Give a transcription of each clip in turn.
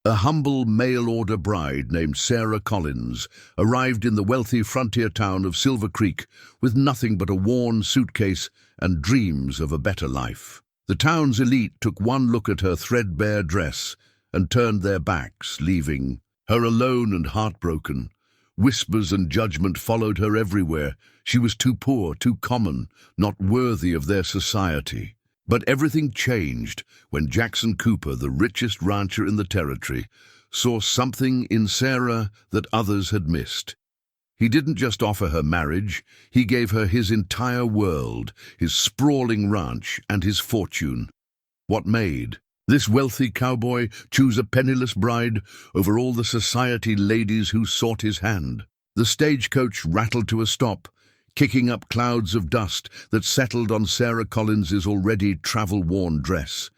A humble mail-order bride named Sarah Collins arrived in the wealthy frontier town of Silver Creek with nothing but a worn suitcase and dreams of a better life. The town's elite took one look at her threadbare dress and turned their backs, leaving her alone and heartbroken. Whispers and judgment followed her everywhere. She was too poor, too common, not worthy of their society. But everything changed when Jackson Cooper, the richest rancher in the territory, saw something in Sarah that others had missed. He didn't just offer her marriage, he gave her his entire world, his sprawling ranch and his fortune. What made this wealthy cowboy choose a penniless bride over all the society ladies who sought his hand? The stagecoach rattled to a stop, kicking up clouds of dust that settled on Sarah Collins's already travel-worn dress.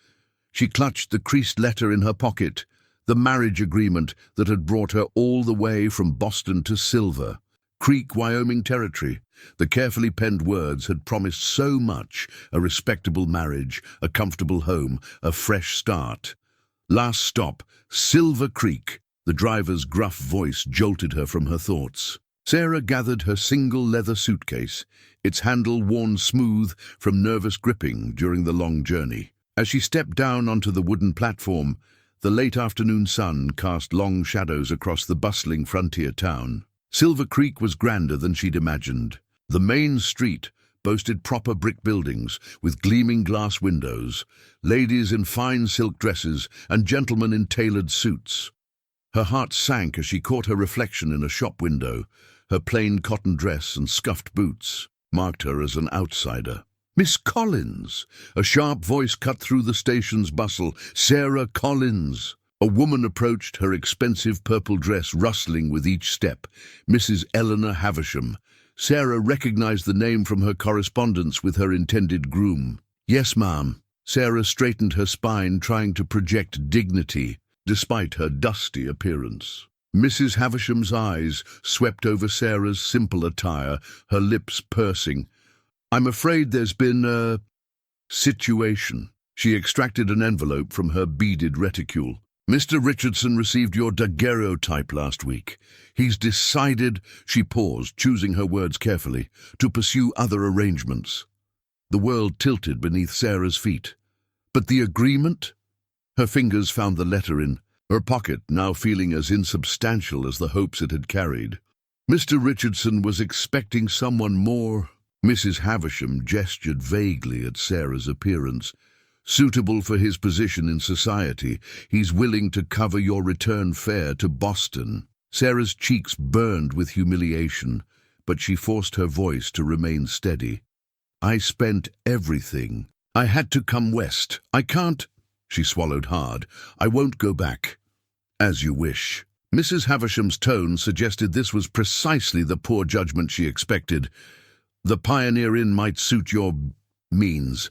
She clutched the creased letter in her pocket, the marriage agreement that had brought her all the way from Boston to Silver Creek, Wyoming territory. The carefully penned words had promised so much: a respectable marriage, a comfortable home, a fresh start. Last stop, Silver Creek. The driver's gruff voice jolted her from her thoughts. Sarah gathered her single leather suitcase, its handle worn smooth from nervous gripping during the long journey. As she stepped down onto the wooden platform, the late afternoon sun cast long shadows across the bustling frontier town. Silver Creek was grander than she'd imagined. The main street boasted proper brick buildings with gleaming glass windows, ladies in fine silk dresses and gentlemen in tailored suits. Her heart sank as she caught her reflection in a shop window. Her plain cotton dress and scuffed boots marked her as an outsider. "Miss Collins!" A sharp voice cut through the station's bustle. "Sarah Collins!" A woman approached, her expensive purple dress rustling with each step. Mrs. Eleanor Havisham. Sarah recognized the name from her correspondence with her intended groom. "Yes, ma'am." Sarah straightened her spine, trying to project dignity despite her dusty appearance. Mrs. Havisham's eyes swept over Sarah's simple attire, her lips pursing. "I'm afraid there's been a situation." She extracted an envelope from her beaded reticule. "Mr. Richardson received your daguerreotype last week. He's decided," she paused, choosing her words carefully, "to pursue other arrangements." The world tilted beneath Sarah's feet. "But the agreement?" Her fingers found the letter in her pocket, now feeling as insubstantial as the hopes it had carried. "Mr. Richardson was expecting someone more." Mrs. Havisham gestured vaguely at Sarah's appearance. "Suitable for his position in society. He's willing to cover your return fare to Boston." Sarah's cheeks burned with humiliation, but she forced her voice to remain steady. "I spent everything. I had to come west. I can't—" She swallowed hard. "I won't go back." "As you wish." Mrs. Havisham's tone suggested this was precisely the poor judgment she expected. "The Pioneer Inn might suit your means,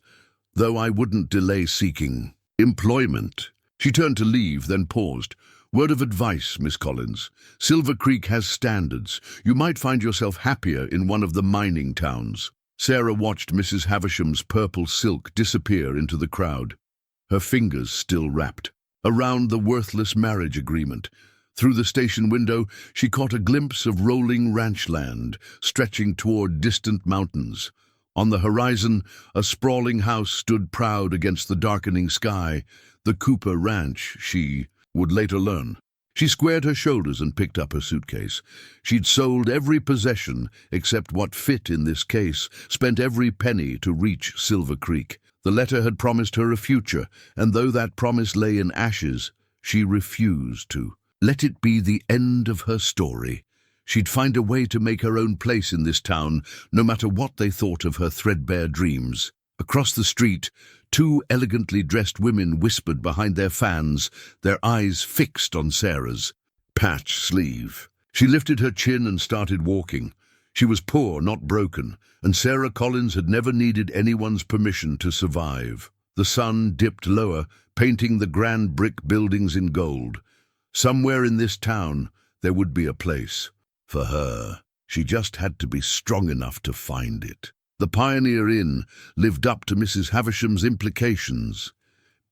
though I wouldn't delay seeking employment." She turned to leave, then paused. "Word of advice, Miss Collins. Silver Creek has standards. You might find yourself happier in one of the mining towns." Sarah watched Mrs. Havisham's purple silk disappear into the crowd, her fingers still wrapped around the worthless marriage agreement. Through the station window, she caught a glimpse of rolling ranch land, stretching toward distant mountains. On the horizon, a sprawling house stood proud against the darkening sky, the Cooper Ranch, she would later learn. She squared her shoulders and picked up her suitcase. She'd sold every possession except what fit in this case, spent every penny to reach Silver Creek. The letter had promised her a future, and though that promise lay in ashes, she refused to let it be the end of her story. She'd find a way to make her own place in this town, no matter what they thought of her threadbare dreams. Across the street, two elegantly dressed women whispered behind their fans, their eyes fixed on Sarah's patched sleeve. She lifted her chin and started walking. She was poor, not broken, and Sarah Collins had never needed anyone's permission to survive. The sun dipped lower, painting the grand brick buildings in gold. Somewhere in this town, there would be a place for her. She just had to be strong enough to find it. The Pioneer Inn lived up to Mrs. Havisham's implications.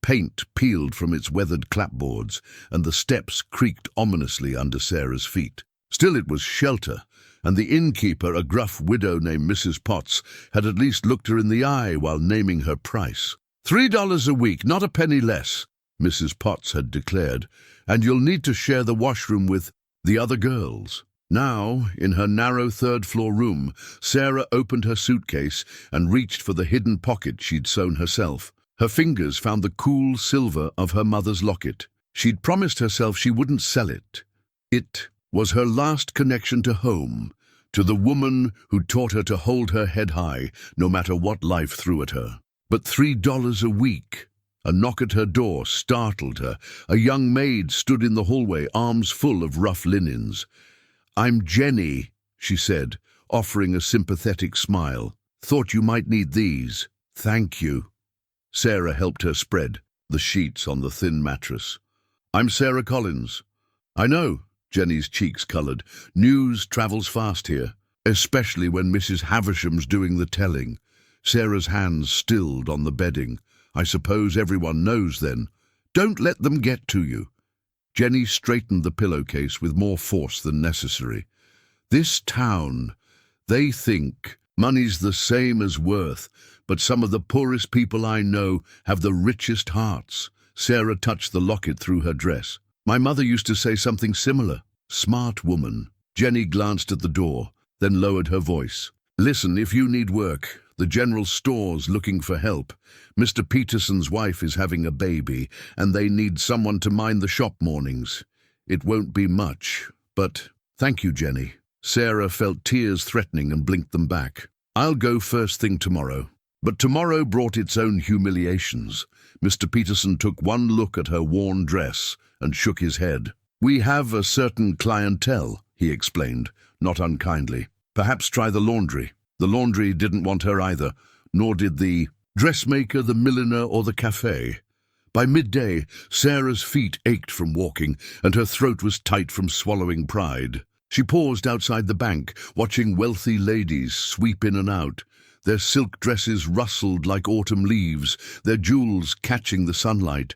Paint peeled from its weathered clapboards, and the steps creaked ominously under Sarah's feet. Still, it was shelter, and the innkeeper, a gruff widow named Mrs. Potts, had at least looked her in the eye while naming her price. $3 a week, not a penny less, Mrs. Potts had declared, and you'll need to share the washroom with the other girls. Now, in her narrow third-floor room, Sarah opened her suitcase and reached for the hidden pocket she'd sewn herself. Her fingers found the cool silver of her mother's locket. She'd promised herself she wouldn't sell it. It was her last connection to home, to the woman who taught her to hold her head high no matter what life threw at her. But $3 a week. A knock at her door startled her. A young maid stood in the hallway, arms full of rough linens. "I'm Jenny," she said, offering a sympathetic smile. "Thought you might need these." "Thank you." Sarah helped her spread the sheets on the thin mattress. "I'm Sarah Collins." "I know," Jenny's cheeks coloured. "News travels fast here, especially when Mrs. Havisham's doing the telling." Sarah's hands stilled on the bedding. "I suppose everyone knows then." "Don't let them get to you." Jenny straightened the pillowcase with more force than necessary. "This town, they think money's the same as worth, but some of the poorest people I know have the richest hearts." Sarah touched the locket through her dress. "My mother used to say something similar." "Smart woman." Jenny glanced at the door, then lowered her voice. "Listen, if you need work, the general store's looking for help. Mr. Peterson's wife is having a baby, and they need someone to mind the shop mornings. It won't be much, but thank you, Jenny." Sarah felt tears threatening and blinked them back. "I'll go first thing tomorrow." But tomorrow brought its own humiliations. Mr. Peterson took one look at her worn dress and shook his head. "We have a certain clientele," he explained, not unkindly. "Perhaps try the laundry." The laundry didn't want her either, nor did the dressmaker, the milliner, or the cafe. By midday, Sarah's feet ached from walking, and her throat was tight from swallowing pride. She paused outside the bank, watching wealthy ladies sweep in and out. Their silk dresses rustled like autumn leaves, their jewels catching the sunlight.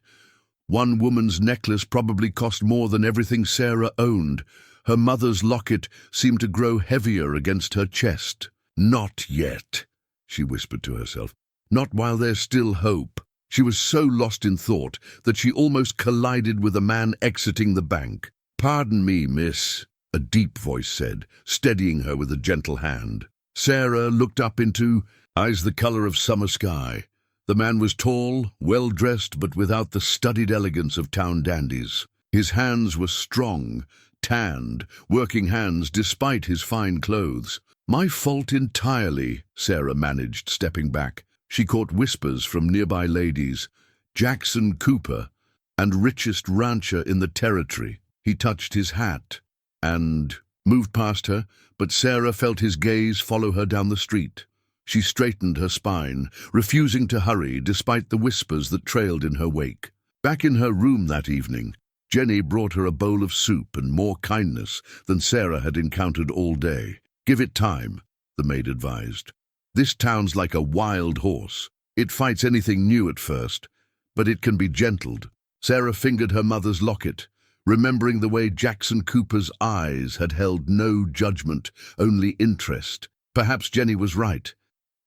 One woman's necklace probably cost more than everything Sarah owned. Her mother's locket seemed to grow heavier against her chest. "Not yet," she whispered to herself. "Not while there's still hope." She was so lost in thought that she almost collided with a man exiting the bank. "Pardon me, miss," a deep voice said, steadying her with a gentle hand. Sarah looked up into eyes the colour of summer sky. The man was tall, well-dressed, but without the studied elegance of town dandies. His hands were strong, tanned, working hands despite his fine clothes. "My fault entirely," Sarah managed, stepping back. She caught whispers from nearby ladies. "Jackson Cooper, and richest rancher in the territory." He touched his hat and moved past her, but Sarah felt his gaze follow her down the street. She straightened her spine, refusing to hurry despite the whispers that trailed in her wake. Back in her room that evening, Jenny brought her a bowl of soup and more kindness than Sarah had encountered all day. "Give it time," the maid advised. "This town's like a wild horse. It fights anything new at first, but it can be gentled." Sarah fingered her mother's locket, remembering the way Jackson Cooper's eyes had held no judgment, only interest. Perhaps Jenny was right.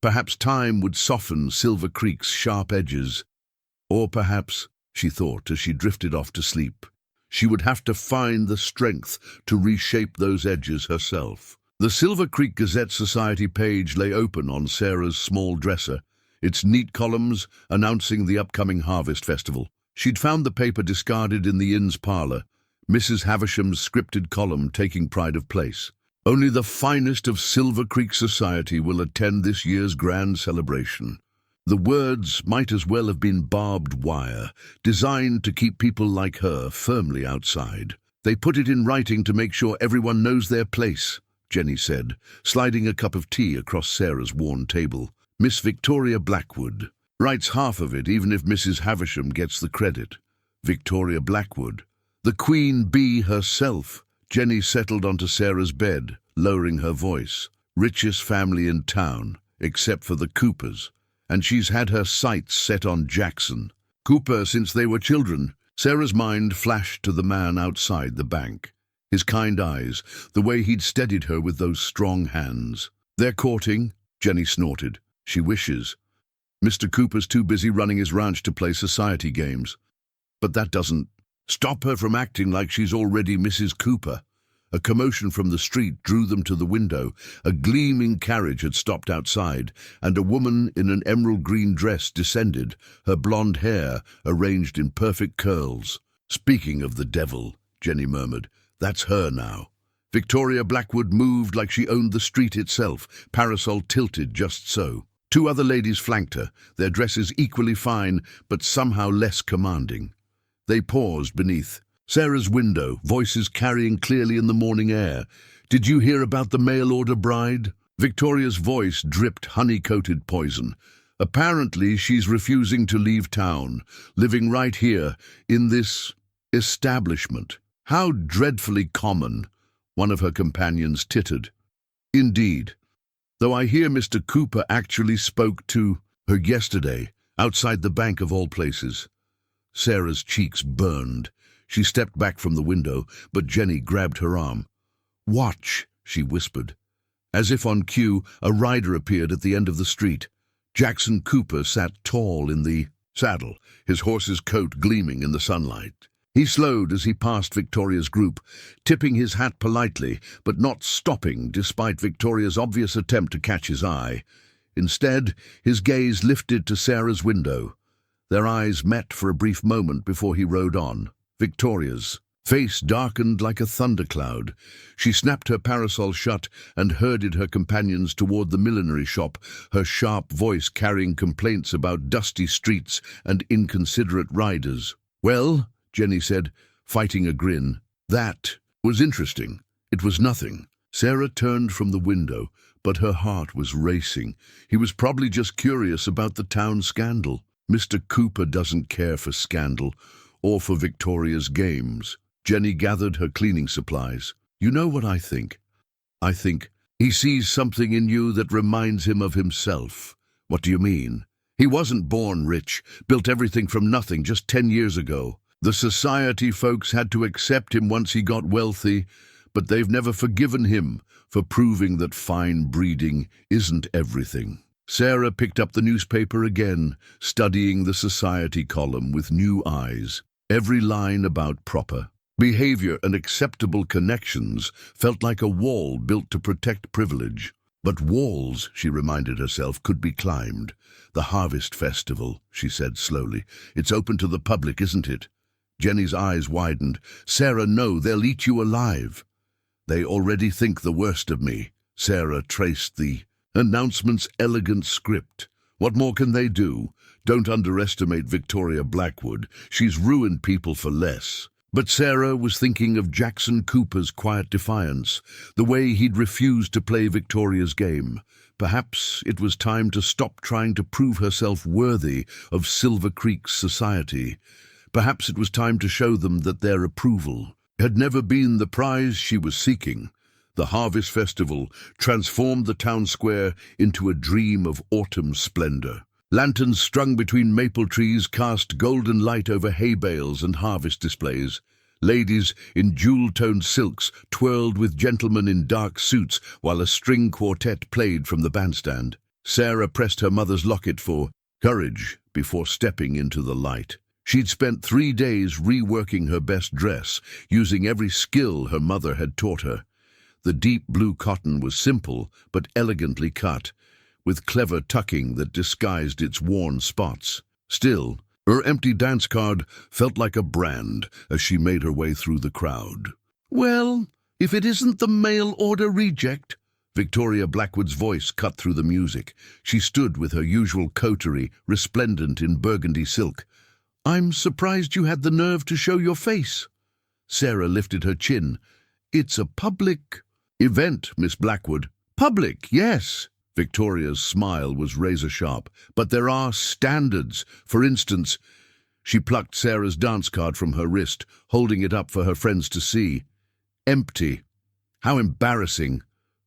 Perhaps time would soften Silver Creek's sharp edges. Or perhaps, she thought as she drifted off to sleep, she would have to find the strength to reshape those edges herself. The Silver Creek Gazette Society page lay open on Sarah's small dresser, its neat columns announcing the upcoming Harvest Festival. She'd found the paper discarded in the inn's parlour, Mrs. Havisham's scripted column taking pride of place. "Only the finest of Silver Creek society will attend this year's grand celebration." The words might as well have been barbed wire, designed to keep people like her firmly outside. "They put it in writing to make sure everyone knows their place," Jenny said, sliding a cup of tea across Sarah's worn table. "Miss Victoria Blackwood writes half of it, even if Mrs. Havisham gets the credit." Victoria Blackwood, the Queen Bee herself. Jenny settled onto Sarah's bed, lowering her voice. "Richest family in town, except for the Coopers, and she's had her sights set on Jackson." Cooper since they were children. Sarah's mind flashed to the man outside the bank. His kind eyes, the way he'd steadied her with those strong hands. They're courting, Jenny snorted. She wishes. Mr. Cooper's too busy running his ranch to play society games. But that doesn't stop her from acting like she's already Mrs. Cooper. A commotion from the street drew them to the window. A gleaming carriage had stopped outside, and a woman in an emerald green dress descended, her blonde hair arranged in perfect curls. Speaking of the devil, Jenny murmured, that's her now. Victoria Blackwood moved like she owned the street itself, parasol tilted just so. Two other ladies flanked her, their dresses equally fine, but somehow less commanding. They paused beneath Sarah's window, voices carrying clearly in the morning air. Did you hear about the mail-order bride? Victoria's voice dripped honey-coated poison. Apparently she's refusing to leave town, living right here, in this establishment. How dreadfully common, one of her companions tittered. Indeed, though I hear Mr. Cooper actually spoke to her yesterday, outside the bank of all places. Sarah's cheeks burned. She stepped back from the window, but Jenny grabbed her arm. Watch, she whispered. As if on cue, a rider appeared at the end of the street. Jackson Cooper sat tall in the saddle, his horse's coat gleaming in the sunlight. He slowed as he passed Victoria's group, tipping his hat politely, but not stopping despite Victoria's obvious attempt to catch his eye. Instead, his gaze lifted to Sarah's window. Their eyes met for a brief moment before he rode on. Victoria's face darkened like a thundercloud. She snapped her parasol shut and herded her companions toward the millinery shop, her sharp voice carrying complaints about dusty streets and inconsiderate riders. Well, Jenny said, fighting a grin. That was interesting. It was nothing. Sarah turned from the window, but her heart was racing. He was probably just curious about the town scandal. Mr. Cooper doesn't care for scandal, or for Victoria's games. Jenny gathered her cleaning supplies. You know what I think? I think he sees something in you that reminds him of himself. What do you mean? He wasn't born rich, built everything from nothing just 10 years ago. The society folks had to accept him once he got wealthy, but they've never forgiven him for proving that fine breeding isn't everything. Sarah picked up the newspaper again, studying the society column with new eyes. Every line about proper behavior and acceptable connections felt like a wall built to protect privilege. But walls, she reminded herself, could be climbed. The Harvest Festival, she said slowly. It's open to the public, isn't it? Jenny's eyes widened. Sarah, no, they'll eat you alive. They already think the worst of me. Sarah traced the announcement's elegant script. What more can they do? Don't underestimate Victoria Blackwood. She's ruined people for less. But Sarah was thinking of Jackson Cooper's quiet defiance, the way he'd refused to play Victoria's game. Perhaps it was time to stop trying to prove herself worthy of Silver Creek's society. Perhaps it was time to show them that their approval had never been the prize she was seeking. The Harvest Festival transformed the town square into a dream of autumn splendor. Lanterns strung between maple trees cast golden light over hay bales and harvest displays. Ladies in jewel-toned silks twirled with gentlemen in dark suits while a string quartet played from the bandstand. Sarah pressed her mother's locket for courage before stepping into the light. She'd spent 3 days reworking her best dress, using every skill her mother had taught her. The deep blue cotton was simple but elegantly cut, with clever tucking that disguised its worn spots. Still, her empty dance card felt like a brand as she made her way through the crowd. Well, if it isn't the mail-order reject, Victoria Blackwood's voice cut through the music. She stood with her usual coterie, resplendent in burgundy silk. I'm surprised you had the nerve to show your face. Sarah lifted her chin. It's a public event, Miss Blackwood. Public, yes. Victoria's smile was razor-sharp. But there are standards. For instance, she plucked Sarah's dance card from her wrist, holding it up for her friends to see. Empty. How embarrassing.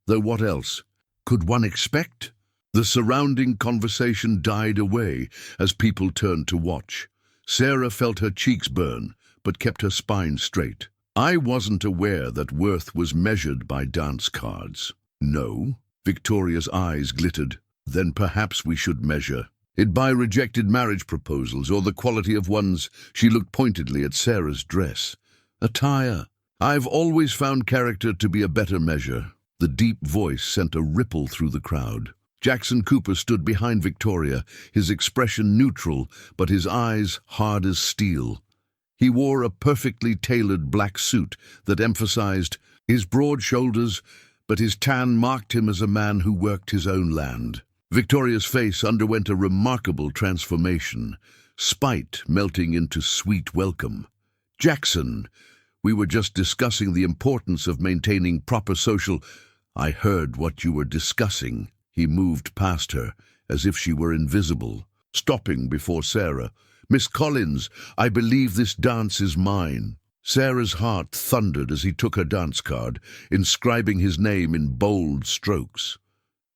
Though what else could one expect? The surrounding conversation died away as people turned to watch. Sarah felt her cheeks burn, but kept her spine straight. I wasn't aware that worth was measured by dance cards. No? Victoria's eyes glittered. Then perhaps we should measure it by rejected marriage proposals or the quality of one's. She looked pointedly at Sarah's dress. Attire. I've always found character to be a better measure. The deep voice sent a ripple through the crowd. Jackson Cooper stood behind Victoria, his expression neutral, but his eyes hard as steel. He wore a perfectly tailored black suit that emphasized his broad shoulders, but his tan marked him as a man who worked his own land. Victoria's face underwent a remarkable transformation, spite melting into sweet welcome. Jackson, we were just discussing the importance of maintaining proper social. I heard what you were discussing. He moved past her, as if she were invisible, stopping before Sarah. Miss Collins, I believe this dance is mine. Sarah's heart thundered as he took her dance card, inscribing his name in bold strokes.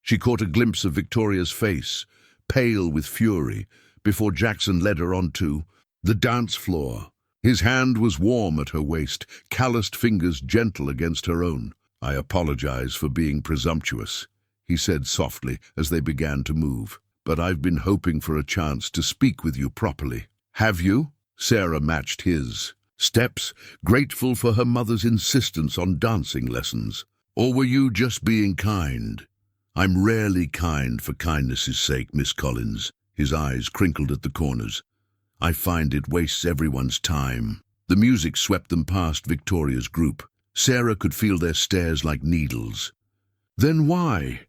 She caught a glimpse of Victoria's face, pale with fury, before Jackson led her onto the dance floor. His hand was warm at her waist, calloused fingers gentle against her own. I apologize for being presumptuous, he said softly as they began to move. But I've been hoping for a chance to speak with you properly. Have you? Sarah matched his steps, grateful for her mother's insistence on dancing lessons. Or were you just being kind? I'm rarely kind for kindness' sake, Miss Collins. His eyes crinkled at the corners. I find it wastes everyone's time. The music swept them past Victoria's group. Sarah could feel their stares like needles. Then why?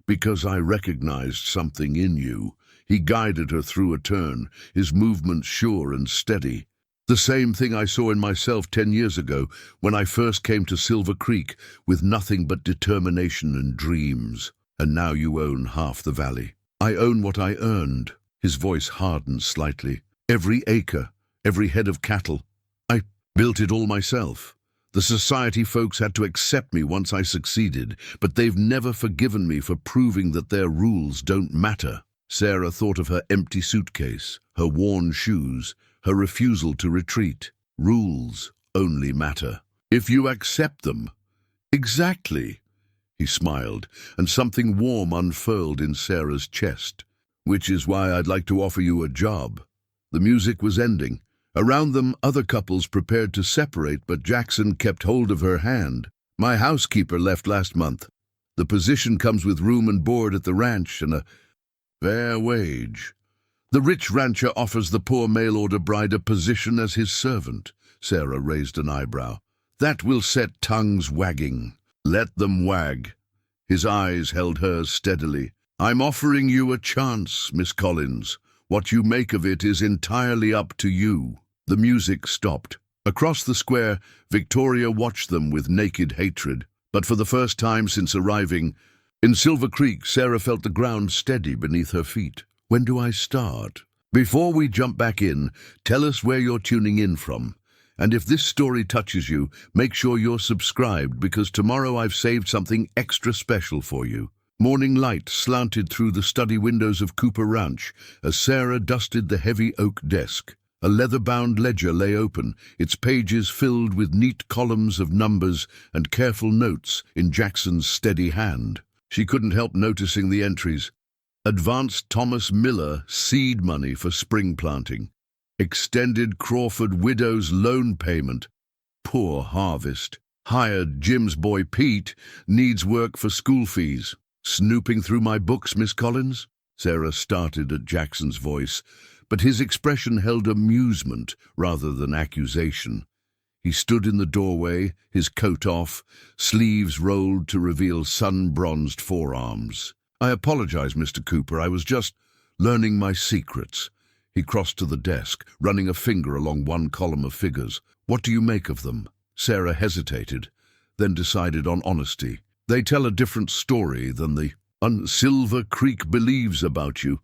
Because I recognized something in you. He guided her through a turn, his movements sure and steady. The same thing I saw in myself 10 years ago when I first came to Silver Creek with nothing but determination and dreams. And now you own half the valley. I own what I earned. His voice hardened slightly. Every acre, every head of cattle. I built it all myself. The society folks had to accept me once I succeeded, but they've never forgiven me for proving that their rules don't matter. Sarah thought of her empty suitcase, her worn shoes, her refusal to retreat. Rules only matter if you accept them. Exactly. He smiled, and something warm unfurled in Sarah's chest. Which is why I'd like to offer you a job. The music was ending. Around them, other couples prepared to separate, but Jackson kept hold of her hand. My housekeeper left last month. The position comes with room and board at the ranch and a fair wage. The rich rancher offers the poor mail-order bride a position as his servant. Sarah raised an eyebrow. That will set tongues wagging. Let them wag. His eyes held hers steadily. I'm offering you a chance, Miss Collins. What you make of it is entirely up to you. The music stopped. Across the square, Victoria watched them with naked hatred. But for the first time since arriving in Silver Creek, Sarah felt the ground steady beneath her feet. When do I start? Before we jump back in, tell us where you're tuning in from. And if this story touches you, make sure you're subscribed because tomorrow I've saved something extra special for you. Morning light slanted through the study windows of Cooper Ranch as Sarah dusted the heavy oak desk. A leather-bound ledger lay open, its pages filled with neat columns of numbers and careful notes in Jackson's steady hand. She couldn't help noticing the entries. Advanced Thomas Miller seed money for spring planting. Extended Crawford widow's loan payment. Poor harvest. Hired Jim's boy Pete needs work for school fees. Snooping through my books, Miss Collins? Sarah started at Jackson's voice, but his expression held amusement rather than accusation. He stood in the doorway, his coat off, sleeves rolled to reveal sun-bronzed forearms. I apologize, Mr. Cooper, I was just learning my secrets. He crossed to the desk, running a finger along one column of figures. What do you make of them? Sarah hesitated, then decided on honesty. They tell a different story than the Silver Creek believes about you.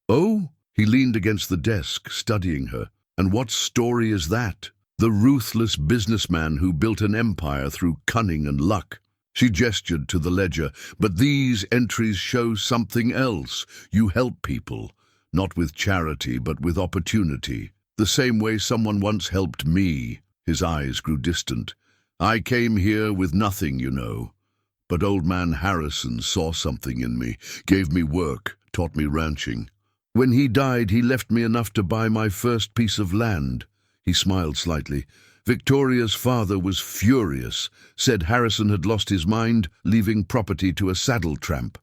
Oh? He leaned against the desk, studying her. And what story is that? The ruthless businessman who built an empire through cunning and luck. She gestured to the ledger. But these entries show something else. You help people, not with charity, but with opportunity. The same way someone once helped me." His eyes grew distant. "I came here with nothing, you know. But old man Harrison saw something in me, gave me work, taught me ranching. When he died, he left me enough to buy my first piece of land." He smiled slightly. "Victoria's father was furious, said Harrison had lost his mind, leaving property to a saddle tramp.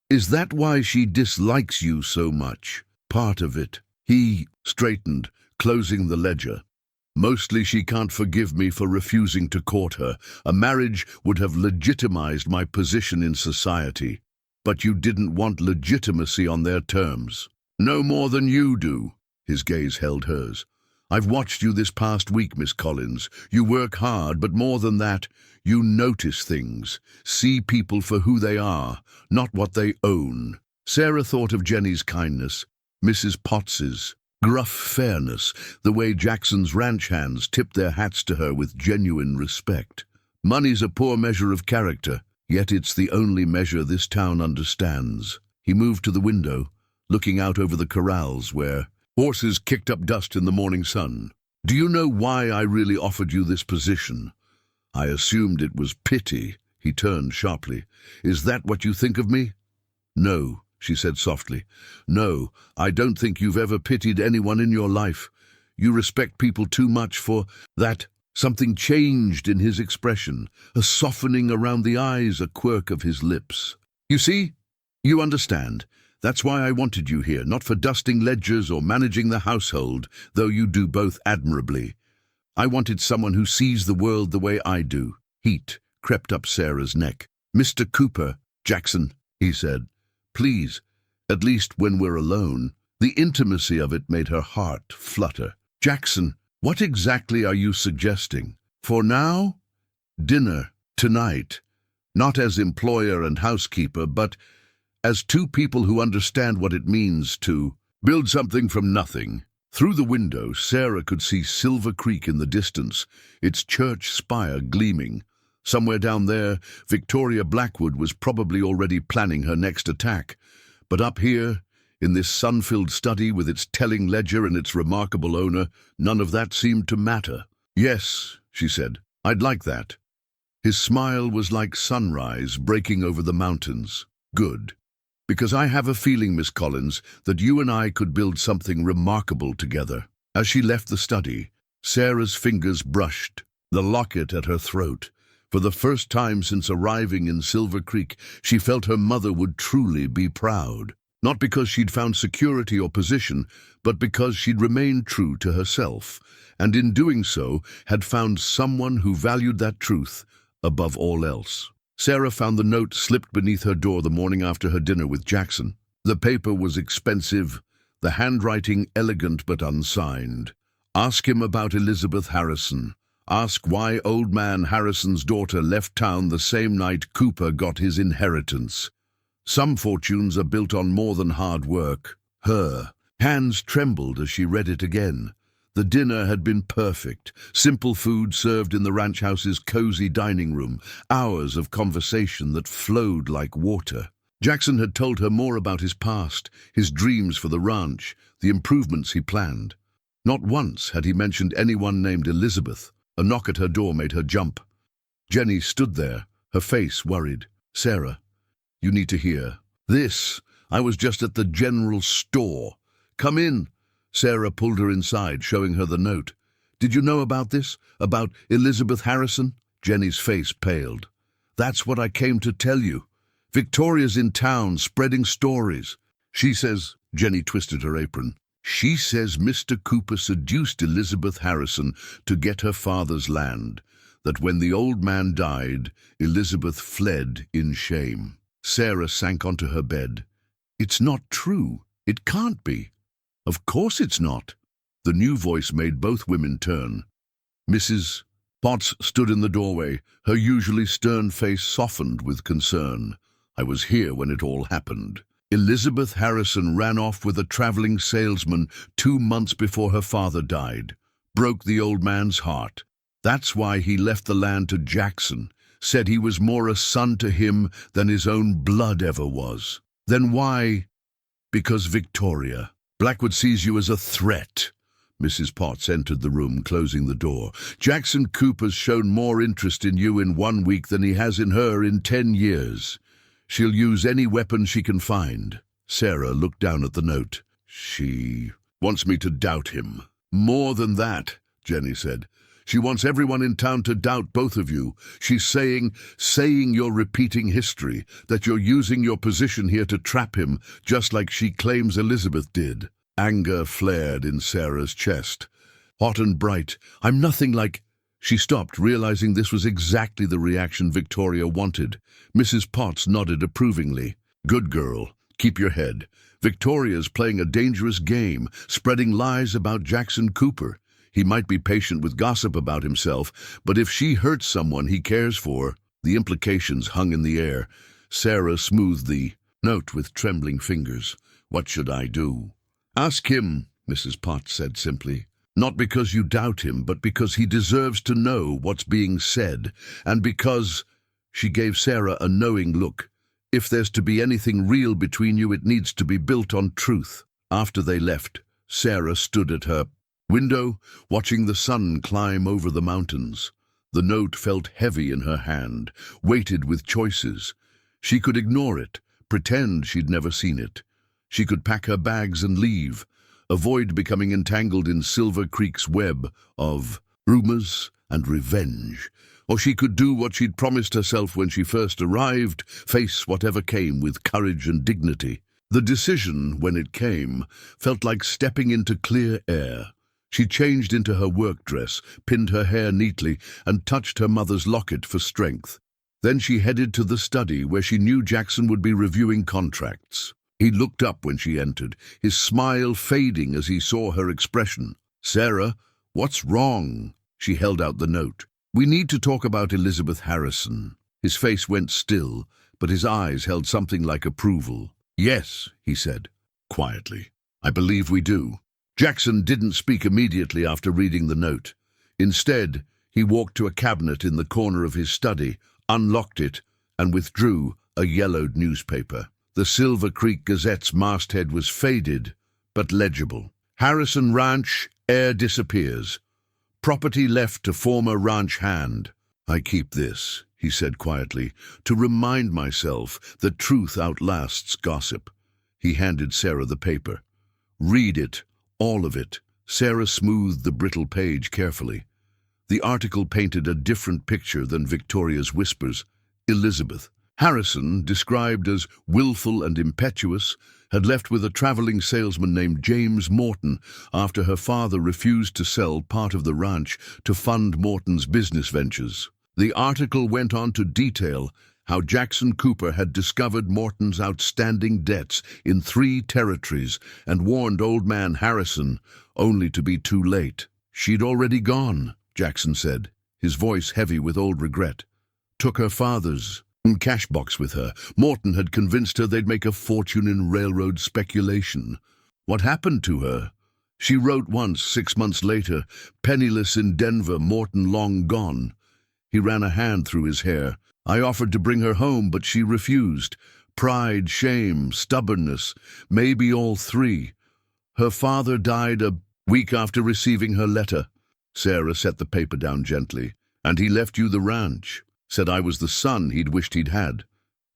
Is that why she dislikes you so much?" "Part of it." He straightened, closing the ledger. "Mostly she can't forgive me for refusing to court her. A marriage would have legitimized my position in society. But you didn't want legitimacy on their terms. No more than you do." His gaze held hers. "I've watched you this past week, Miss Collins. You work hard, but more than that, you notice things. See people for who they are, not what they own." Sarah thought of Jenny's kindness, Mrs. Potts's gruff fairness, the way Jackson's ranch hands tipped their hats to her with genuine respect. Money's a poor measure of character, yet it's the only measure this town understands. He moved to the window, looking out over the corrals where horses kicked up dust in the morning sun. "Do you know why I really offered you this position? I assumed it was pity." He turned sharply. "Is that what you think of me?" "No," she said softly. "No, I don't think you've ever pitied anyone in your life. You respect people too much for that." Something changed in his expression, a softening around the eyes, a quirk of his lips. "You see? You understand. That's why I wanted you here, not for dusting ledgers or managing the household, though you do both admirably. I wanted someone who sees the world the way I do." Heat crept up Sarah's neck. "Mr. Cooper, Jackson," he said. "Please, at least when we're alone." The intimacy of it made her heart flutter. "Jackson, what exactly are you suggesting?" "For now, dinner, tonight. Not as employer and housekeeper, but as two people who understand what it means to build something from nothing." Through the window, Sarah could see Silver Creek in the distance, its church spire gleaming. Somewhere down there, Victoria Blackwood was probably already planning her next attack. But up here, in this sun-filled study with its telling ledger and its remarkable owner, none of that seemed to matter. "Yes," she said, "I'd like that." His smile was like sunrise breaking over the mountains. "Good. Because I have a feeling, Miss Collins, that you and I could build something remarkable together." As she left the study, Sarah's fingers brushed the locket at her throat. For the first time since arriving in Silver Creek, she felt her mother would truly be proud. Not because she'd found security or position, but because she'd remained true to herself, and in doing so had found someone who valued that truth above all else. Sarah found the note slipped beneath her door the morning after her dinner with Jackson. The paper was expensive, the handwriting elegant but unsigned. "Ask him about Elizabeth Harrison. Ask why old man Harrison's daughter left town the same night Cooper got his inheritance. Some fortunes are built on more than hard work." Her hands trembled as she read it again. The dinner had been perfect. Simple food served in the ranch house's cozy dining room, hours of conversation that flowed like water. Jackson had told her more about his past, his dreams for the ranch, the improvements he planned. Not once had he mentioned anyone named Elizabeth. A knock at her door made her jump. Jenny stood there, her face worried. "Sarah, you need to hear this. I was just at the general store." "Come in." Sarah pulled her inside, showing her the note. "Did you know about this? About Elizabeth Harrison?" Jenny's face paled. "That's what I came to tell you. Victoria's in town, spreading stories. She says," Jenny twisted her apron, "she says Mr. Cooper seduced Elizabeth Harrison to get her father's land, that when the old man died, Elizabeth fled in shame." Sarah sank onto her bed. "It's not true. It can't be." "Of course it's not." The new voice made both women turn. Mrs. Potts stood in the doorway, her usually stern face softened with concern. "I was here when it all happened. Elizabeth Harrison ran off with a traveling salesman 2 months before her father died. Broke the old man's heart. That's why he left the land to Jackson. Said he was more a son to him than his own blood ever was." "Then why?" "Because Victoria. Blackwood sees you as a threat." Mrs. Potts entered the room, closing the door. "Jackson Cooper's shown more interest in you in 1 week than he has in her in 10 years. She'll use any weapon she can find." Sarah looked down at the note. "She wants me to doubt him." "More than that," Jenny said. "She wants everyone in town to doubt both of you. She's saying you're repeating history, that you're using your position here to trap him, just like she claims Elizabeth did." Anger flared in Sarah's chest, hot and bright. "I'm nothing like—" She stopped, realizing this was exactly the reaction Victoria wanted. Mrs. Potts nodded approvingly. "Good girl. Keep your head. Victoria's playing a dangerous game, spreading lies about Jackson Cooper. He might be patient with gossip about himself, but if she hurts someone he cares for—" The implications hung in the air. Sarah smoothed the note with trembling fingers. "What should I do?" "Ask him," Mrs. Potts said simply. "Not because you doubt him, but because he deserves to know what's being said, and because—" She gave Sarah a knowing look. "If there's to be anything real between you, it needs to be built on truth." After they left, Sarah stood at her window, watching the sun climb over the mountains. The note felt heavy in her hand, weighted with choices. She could ignore it, pretend she'd never seen it. She could pack her bags and leave, avoid becoming entangled in Silver Creek's web of rumors and revenge. Or she could do what she'd promised herself when she first arrived, face whatever came with courage and dignity. The decision, when it came, felt like stepping into clear air. She changed into her work dress, pinned her hair neatly, and touched her mother's locket for strength. Then she headed to the study where she knew Jackson would be reviewing contracts. He looked up when she entered, his smile fading as he saw her expression. "Sarah, what's wrong?" She held out the note. "We need to talk about Elizabeth Harrison." His face went still, but his eyes held something like approval. "Yes," he said, quietly. "I believe we do." Jackson didn't speak immediately after reading the note. Instead, he walked to a cabinet in the corner of his study, unlocked it, and withdrew a yellowed newspaper. The Silver Creek Gazette's masthead was faded, but legible. "Harrison Ranch, heir disappears. Property left to former ranch hand." "I keep this," he said quietly, "to remind myself that truth outlasts gossip." He handed Sarah the paper. "Read it, all of it." Sarah smoothed the brittle page carefully. The article painted a different picture than Victoria's whispers. Elizabeth Harrison, described as willful and impetuous, had left with a traveling salesman named James Morton after her father refused to sell part of the ranch to fund Morton's business ventures. The article went on to detail how Jackson Cooper had discovered Morton's outstanding debts in 3 territories and warned old man Harrison, only to be too late. "She'd already gone," Jackson said, his voice heavy with old regret. "Took her father's cash box with her. Morton had convinced her they'd make a fortune in railroad speculation. What happened to her? She wrote once, 6 months later, penniless in Denver, Morton long gone." He ran a hand through his hair. "I offered to bring her home, but she refused. Pride, shame, stubbornness, maybe all 3. Her father died a week after receiving her letter." Sarah set the paper down gently. "And he left you the ranch. Said I was the son he'd wished he'd had."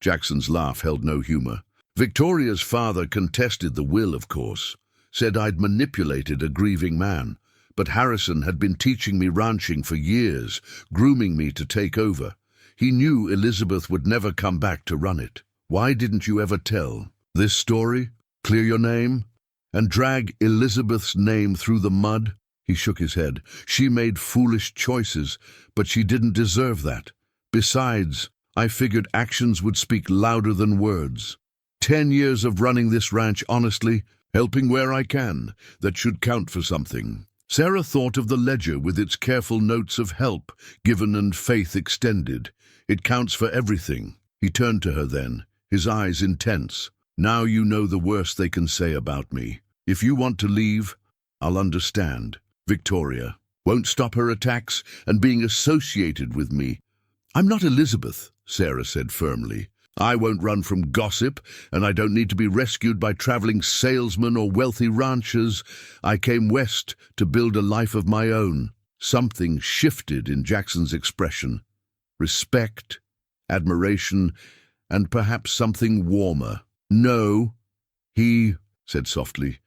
Jackson's laugh held no humor. "Victoria's father contested the will, of course. Said I'd manipulated a grieving man. But Harrison had been teaching me ranching for years, grooming me to take over. He knew Elizabeth would never come back to run it. Why didn't you ever tell this story? Clear your name? And drag Elizabeth's name through the mud?" He shook his head. "She made foolish choices, but she didn't deserve that. Besides, I figured actions would speak louder than words. 10 years of running this ranch honestly, helping where I can, that should count for something." Sarah thought of the ledger with its careful notes of help given and faith extended. "It counts for everything." He turned to her then, his eyes intense. "Now you know the worst they can say about me. If you want to leave, I'll understand. Victoria won't stop her attacks and being associated with me." "I'm not Elizabeth," Sarah said firmly. I won't run from gossip, and I don't need to be rescued by traveling salesmen or wealthy ranchers. I came west to build a life of my own. Something shifted in Jackson's expression. Respect, admiration, and perhaps something warmer. "No," he said softly.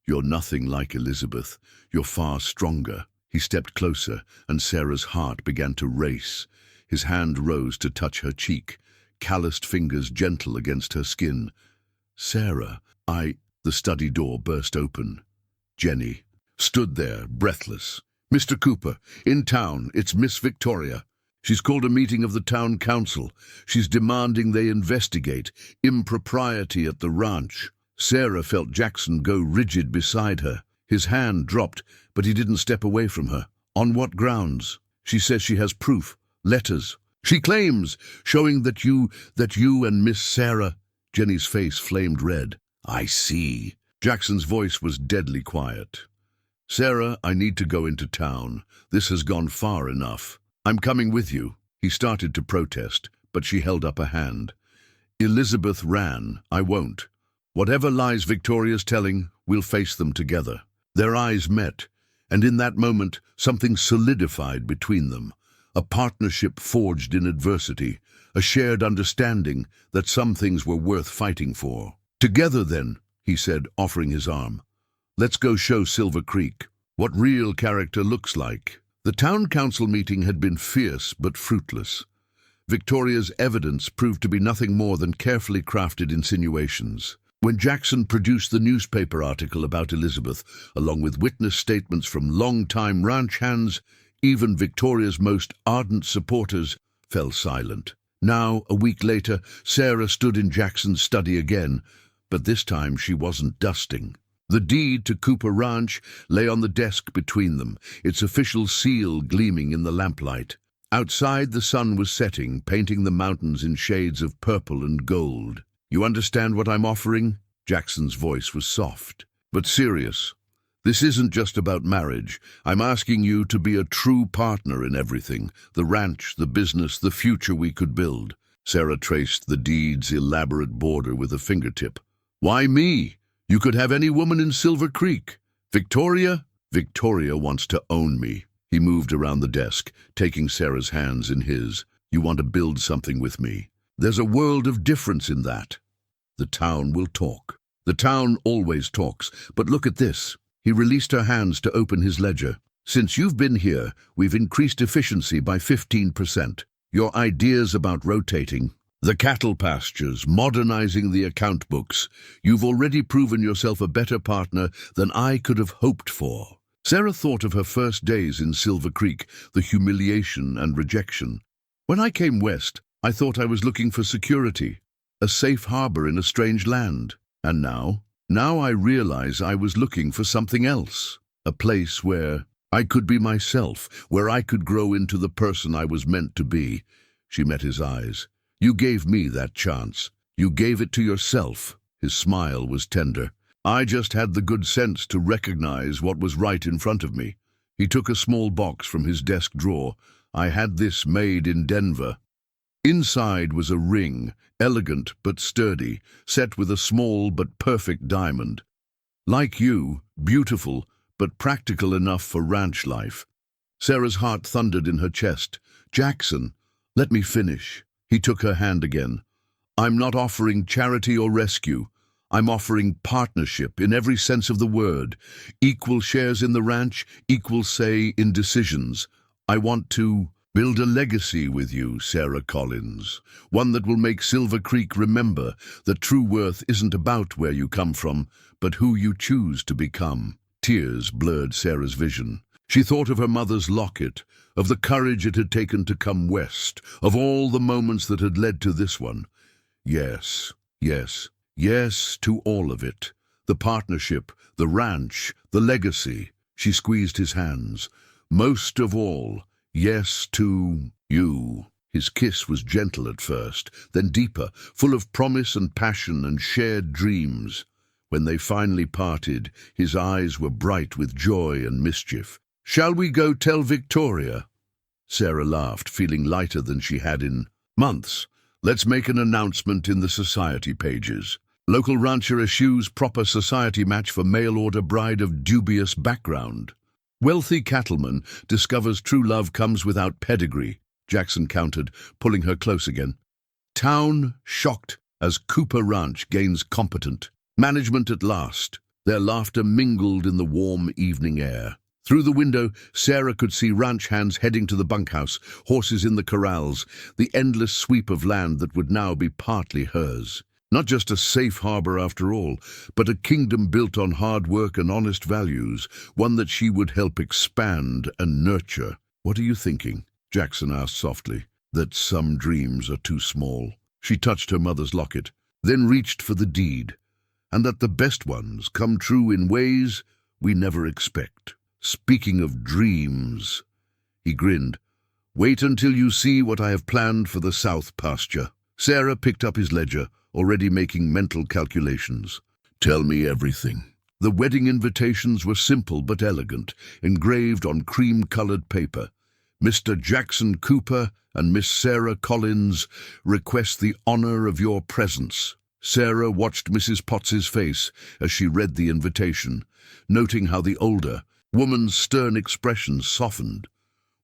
"You're nothing like Elizabeth. You're far stronger." He stepped closer, and Sarah's heart began to race. His hand rose to touch her cheek, calloused fingers gentle against her skin. "Sarah, The study door burst open. Jenny stood there, breathless. "Mr. Cooper, in town, it's Miss Victoria. She's called a meeting of the town council. She's demanding they investigate impropriety at the ranch." Sarah felt Jackson go rigid beside her. His hand dropped, but he didn't step away from her. "On what grounds?" "She says she has proof, letters. She claims, showing that you and Miss Sarah—" Jenny's face flamed red. "I see." Jackson's voice was deadly quiet. "Sarah, I need to go into town. This has gone far enough. I'm coming with you." He started to protest, but she held up a hand. "Elizabeth ran. I won't. Whatever lies Victoria's telling, we'll face them together." Their eyes met, and in that moment, something solidified between them. A partnership forged in adversity, a shared understanding that some things were worth fighting for. "Together, then," he said, offering his arm. "Let's go show Silver Creek what real character looks like." The town council meeting had been fierce but fruitless. Victoria's evidence proved to be nothing more than carefully crafted insinuations. When Jackson produced the newspaper article about Elizabeth, along with witness statements from long-time ranch hands, even Victoria's most ardent supporters fell silent. Now, a week later, Sarah stood in Jackson's study again, but this time she wasn't dusting. The deed to Cooper Ranch lay on the desk between them, its official seal gleaming in the lamplight. Outside, the sun was setting, painting the mountains in shades of purple and gold. "You understand what I'm offering?" Jackson's voice was soft, but serious. "This isn't just about marriage. I'm asking you to be a true partner in everything. The ranch, the business, the future we could build." Sarah traced the deed's elaborate border with a fingertip. "Why me? You could have any woman in Silver Creek. Victoria? Victoria wants to own me." He moved around the desk, taking Sarah's hands in his. "You want to build something with me. There's a world of difference in that. The town will talk. The town always talks, but look at this." He released her hands to open his ledger. "Since you've been here, we've increased efficiency by 15%. Your ideas about rotating the cattle pastures, modernizing the account books. You've already proven yourself a better partner than I could have hoped for." Sarah thought of her first days in Silver Creek, the humiliation and rejection. "When I came west, I thought I was looking for security, a safe harbor in a strange land. And now I realize I was looking for something else, a place where I could be myself, where I could grow into the person I was meant to be." She met his eyes. "You gave me that chance. You gave it to yourself." His smile was tender. "I just had the good sense to recognize what was right in front of me." He took a small box from his desk drawer. "I had this made in Denver." Inside was a ring, elegant but sturdy, set with a small but perfect diamond. "Like you, beautiful, but practical enough for ranch life." Sarah's heart thundered in her chest. "Jackson, let me finish." He took her hand again. "I'm not offering charity or rescue. I'm offering partnership in every sense of the word. Equal shares in the ranch, equal say in decisions. I want to build a legacy with you, Sarah Collins, one that will make Silver Creek remember that true worth isn't about where you come from, but who you choose to become." Tears blurred Sarah's vision. She thought of her mother's locket, of the courage it had taken to come west, of all the moments that had led to this one. Yes, yes, yes to all of it. The partnership, the ranch, the legacy. She squeezed his hands. "Most of all, yes to you." His kiss was gentle at first, then deeper, full of promise and passion and shared dreams. When they finally parted, his eyes were bright with joy and mischief. "Shall we go tell Victoria?" Sarah laughed, feeling lighter than she had in months. Let's make an announcement in the society pages. Local rancher eschews proper society match for mail-order bride of dubious background. Wealthy cattleman discovers true love comes without pedigree, Jackson countered, pulling her close again. Town shocked as Cooper Ranch gains competent management at last. Their laughter mingled in the warm evening air. Through the window, Sarah could see ranch hands heading to the bunkhouse, horses in the corrals, the endless sweep of land that would now be partly hers. Not just a safe harbor after all, but a kingdom built on hard work and honest values, one that she would help expand and nurture. What are you thinking? Jackson asked softly. That some dreams are too small. She touched her mother's locket, then reached for the deed, and that the best ones come true in ways we never expect. Speaking of dreams, he grinned. Wait until you see what I have planned for the south pasture. Sarah picked up his ledger, already making mental calculations. Tell me everything. The wedding invitations were simple but elegant, engraved on cream-colored paper. Mr. Jackson Cooper and Miss Sarah Collins request the honor of your presence. Sarah watched Mrs. Potts's face as she read the invitation, noting how the older woman's stern expression softened.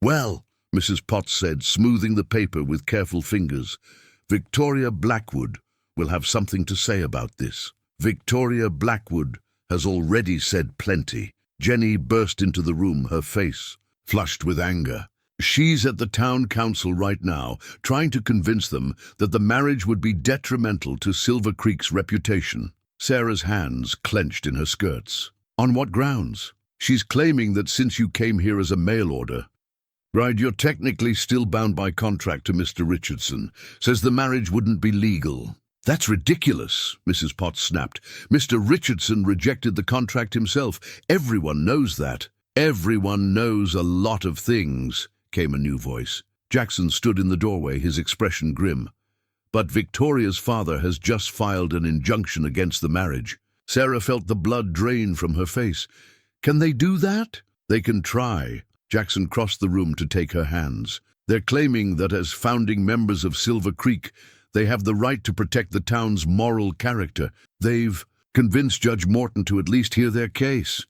Well, Mrs. Potts said, smoothing the paper with careful fingers, Victoria Blackwood will have something to say about this. Victoria Blackwood has already said plenty. Jenny burst into the room, her face flushed with anger. She's at the town council right now, trying to convince them that the marriage would be detrimental to Silver Creek's reputation. Sarah's hands clenched in her skirts. On what grounds? She's claiming that since you came here as a mail order, bride, you're technically still bound by contract to Mr. Richardson, says the marriage wouldn't be legal. That's ridiculous, Mrs. Potts snapped. Mr. Richardson rejected the contract himself. Everyone knows that. Everyone knows a lot of things, came a new voice. Jackson stood in the doorway, his expression grim. But Victoria's father has just filed an injunction against the marriage. Sarah felt the blood drain from her face. Can they do that? They can try. Jackson crossed the room to take her hands. They're claiming that as founding members of Silver Creek, they have the right to protect the town's moral character. They've convinced Judge Morton to at least hear their case.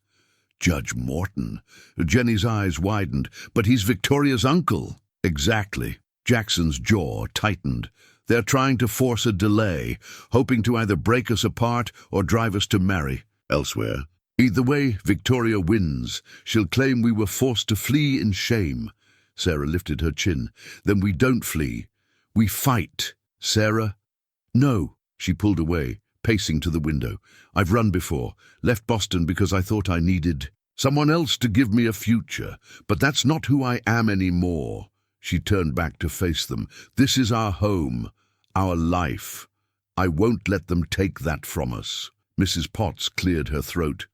Judge Morton? Jenny's eyes widened. But he's Victoria's uncle. Exactly. Jackson's jaw tightened. They're trying to force a delay, hoping to either break us apart or drive us to marry elsewhere. Either way, Victoria wins. She'll claim we were forced to flee in shame. Sarah lifted her chin. Then we don't flee. We fight. Sarah? No. She pulled away, pacing to the window. I've run before. Left Boston because I thought I needed someone else to give me a future. But that's not who I am anymore. She turned back to face them. This is our home, our life. I won't let them take that from us. Mrs. Potts cleared her throat.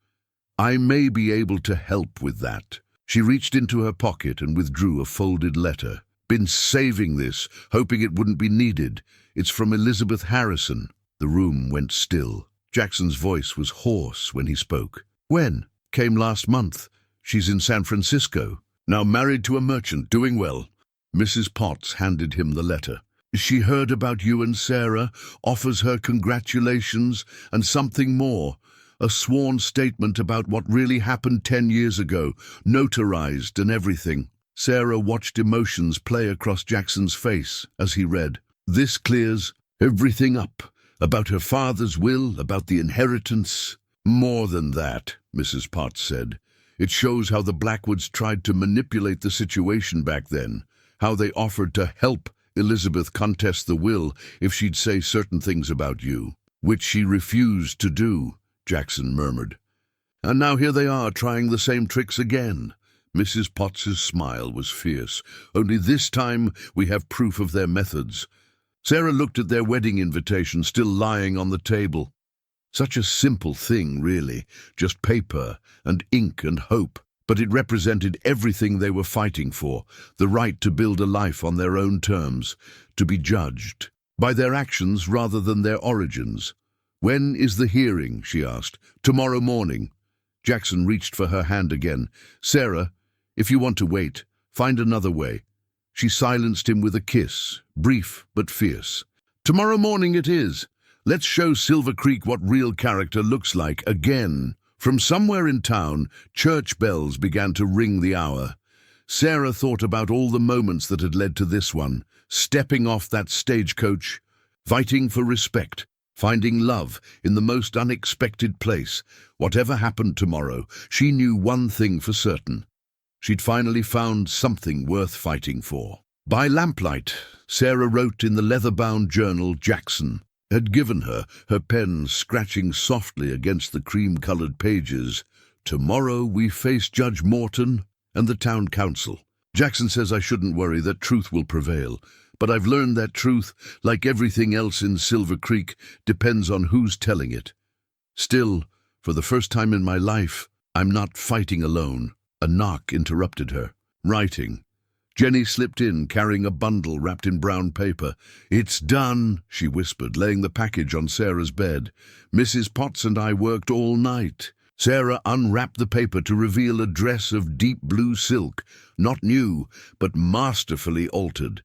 I may be able to help with that. She reached into her pocket and withdrew a folded letter. Been saving this, hoping it wouldn't be needed. It's from Elizabeth Harrison. The room went still. Jackson's voice was hoarse when he spoke. When? Came last month. She's in San Francisco. Now married to a merchant, doing well. Mrs. Potts handed him the letter. She heard about you and Sarah, offers her congratulations, and something more. A sworn statement about what really happened 10 years ago, notarized and everything. Sarah watched emotions play across Jackson's face as he read. This clears everything up. About her father's will, about the inheritance. More than that, Mrs. Potts said. It shows how the Blackwoods tried to manipulate the situation back then, how they offered to help Elizabeth contest the will if she'd say certain things about you, which she refused to do, Jackson murmured. And now here they are trying the same tricks again. Mrs. Potts's smile was fierce. Only this time we have proof of their methods. Sarah looked at their wedding invitation still lying on the table. Such a simple thing, really, just paper and ink and hope. But it represented everything they were fighting for, the right to build a life on their own terms, to be judged by their actions rather than their origins. When is the hearing? She asked. Tomorrow morning. Jackson reached for her hand again. Sarah, if you want to wait, find another way. She silenced him with a kiss, brief but fierce. Tomorrow morning it is. Let's show Silver Creek what real character looks like again. From somewhere in town, church bells began to ring the hour. Sarah thought about all the moments that had led to this one, stepping off that stagecoach, fighting for respect, finding love in the most unexpected place. Whatever happened tomorrow, she knew one thing for certain. She'd finally found something worth fighting for. By lamplight, Sarah wrote in the leather-bound journal Jackson had given her, her pen scratching softly against the cream-colored pages. Tomorrow we face Judge Morton and the town council. Jackson says I shouldn't worry, that truth will prevail. But I've learned that truth, like everything else in Silver Creek, depends on who's telling it. Still, for the first time in my life, I'm not fighting alone. A knock interrupted her. Writing. Jenny slipped in, carrying a bundle wrapped in brown paper. "It's done," she whispered, laying the package on Sarah's bed. "Mrs. Potts and I worked all night." Sarah unwrapped the paper to reveal a dress of deep blue silk, not new, but masterfully altered.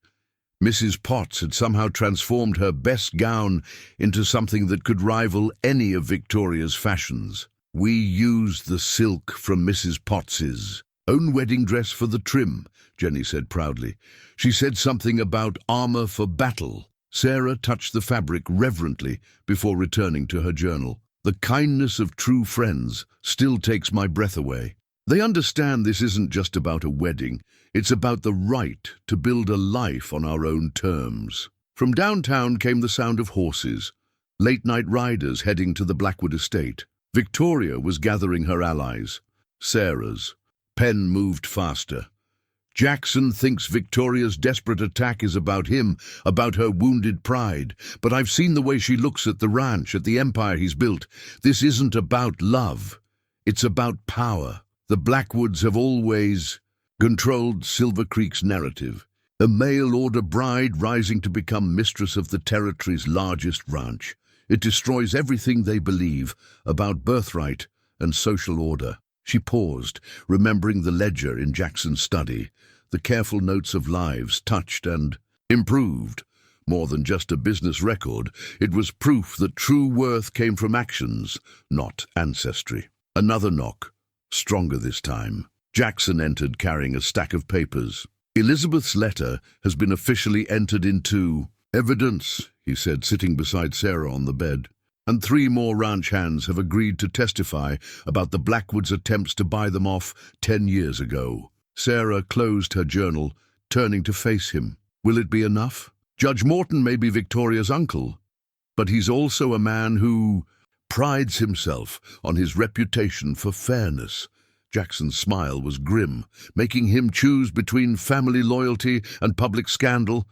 Mrs. Potts had somehow transformed her best gown into something that could rival any of Victoria's fashions. "We used the silk from Mrs. Potts's own wedding dress for the trim," Jenny said proudly. She said something about armor for battle. Sarah touched the fabric reverently before returning to her journal. "The kindness of true friends still takes my breath away. They understand this isn't just about a wedding. It's about the right to build a life on our own terms." From downtown came the sound of horses, late-night riders heading to the Blackwood estate. Victoria was gathering her allies. Sarah's pen moved faster. "Jackson thinks Victoria's desperate attack is about him, about her wounded pride. But I've seen the way she looks at the ranch, at the empire he's built. This isn't about love. It's about power. The Blackwoods have always controlled Silver Creek's narrative. A mail-order bride rising to become mistress of the territory's largest ranch. It destroys everything they believe about birthright and social order." She paused, remembering the ledger in Jackson's study, the careful notes of lives touched and improved. More than just a business record, it was proof that true worth came from actions, not ancestry. Another knock, stronger this time. Jackson entered carrying a stack of papers. "Elizabeth's letter has been officially entered into evidence," he said, sitting beside Sarah on the bed. "And 3 more ranch hands have agreed to testify about the Blackwoods' attempts to buy them off 10 years ago." Sarah closed her journal, turning to face him. "Will it be enough? Judge Morton may be Victoria's uncle, but he's also a man who prides himself on his reputation for fairness." Jackson's smile was grim, making him choose between family loyalty and public scandal.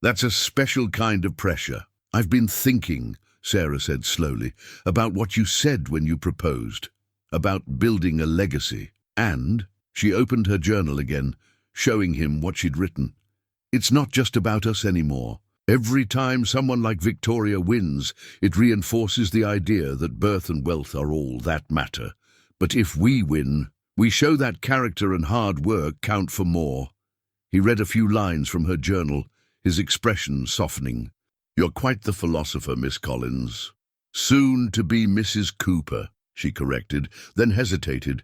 "That's a special kind of pressure." "I've been thinking," Sarah said slowly, "about what you said when you proposed, about building a legacy." And she opened her journal again, showing him what she'd written. "It's not just about us anymore. Every time someone like Victoria wins, it reinforces the idea that birth and wealth are all that matter. But if we win, we show that character and hard work count for more." He read a few lines from her journal, his expression softening. "You're quite the philosopher, Miss Collins." "Soon to be Mrs. Cooper," she corrected, then hesitated.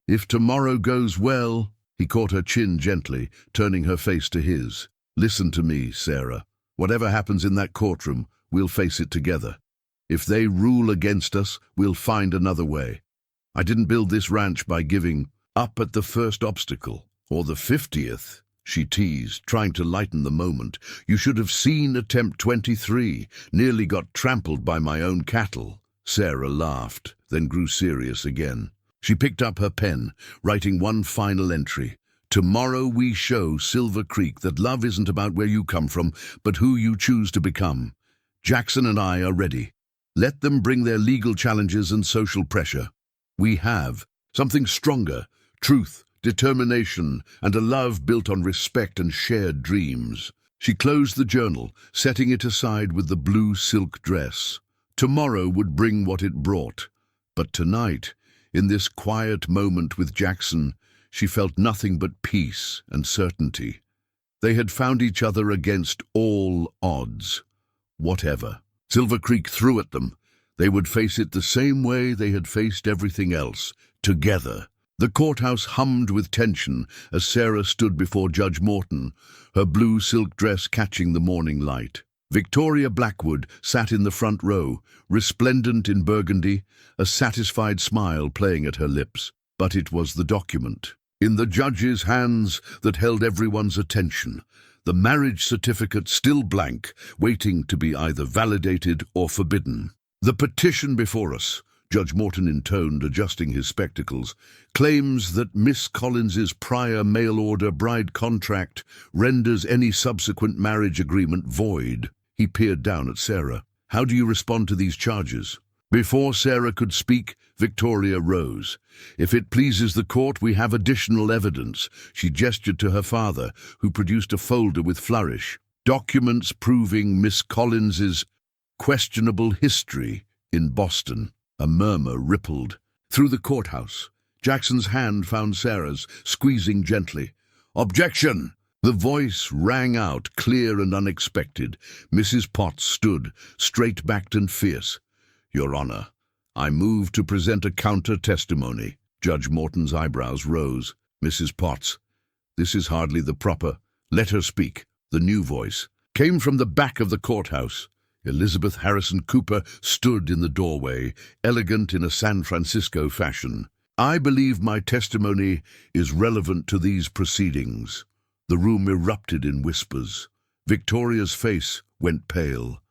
"If tomorrow goes well," he caught her chin gently, turning her face to his. "Listen to me, Sarah. Whatever happens in that courtroom, we'll face it together. If they rule against us, we'll find another way. I didn't build this ranch by giving up at the first obstacle, or the 50th. She teased, trying to lighten the moment. "You should have seen attempt 23. Nearly got trampled by my own cattle." Sarah laughed, then grew serious again. She picked up her pen, writing one final entry. "Tomorrow we show Silver Creek that love isn't about where you come from, but who you choose to become. Jackson and I are ready. Let them bring their legal challenges and social pressure. We have something stronger, truth, determination, and a love built on respect and shared dreams." She closed the journal, setting it aside with the blue silk dress. Tomorrow would bring what it brought. But tonight, in this quiet moment with Jackson, she felt nothing but peace and certainty. They had found each other against all odds. Whatever Silver Creek threw at them, they would face it the same way they had faced everything else, together. The courthouse hummed with tension as Sarah stood before Judge Morton, her blue silk dress catching the morning light. Victoria Blackwood sat in the front row, resplendent in burgundy, a satisfied smile playing at her lips. But it was the document, in the judge's hands, that held everyone's attention. The marriage certificate still blank, waiting to be either validated or forbidden. The petition before us, Judge Morton intoned, adjusting his spectacles, claims that Miss Collins's prior mail-order bride contract renders any subsequent marriage agreement void. He peered down at Sarah. How do you respond to these charges? Before Sarah could speak, Victoria rose. If it pleases the court, we have additional evidence. She gestured to her father, who produced a folder with flourish. Documents proving Miss Collins's questionable history in Boston. A murmur rippled through the courthouse. Jackson's hand found Sarah's, squeezing gently. Objection! The voice rang out, clear and unexpected. Mrs. Potts stood, straight-backed and fierce. Your Honor, I move to present a counter-testimony. Judge Morton's eyebrows rose. Mrs. Potts, this is hardly the proper. Let her speak. The new voice came from the back of the courthouse. Elizabeth Harrison Cooper stood in the doorway, elegant in a San Francisco fashion. I believe my testimony is relevant to these proceedings. The room erupted in whispers. Victoria's face went pale.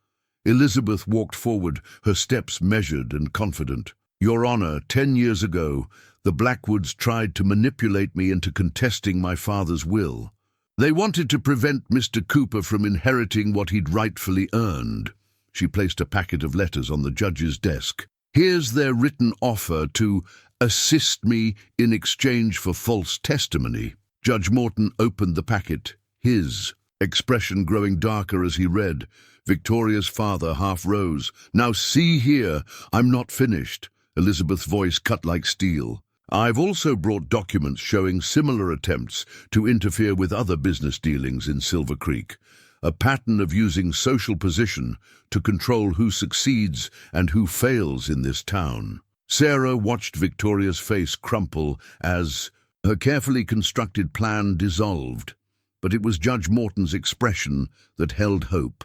Elizabeth walked forward, her steps measured and confident. Your Honor, 10 years ago, the Blackwoods tried to manipulate me into contesting my father's will. They wanted to prevent Mr. Cooper from inheriting what he'd rightfully earned. She placed a packet of letters on the judge's desk. Here's their written offer to assist me in exchange for false testimony. Judge Morton opened the packet, his expression growing darker as he read. Victoria's father half rose. Now see here, I'm not finished. Elizabeth's voice cut like steel. I've also brought documents showing similar attempts to interfere with other business dealings in Silver Creek. A pattern of using social position to control who succeeds and who fails in this town. Sarah watched Victoria's face crumple as her carefully constructed plan dissolved. But it was Judge Morton's expression that held hope,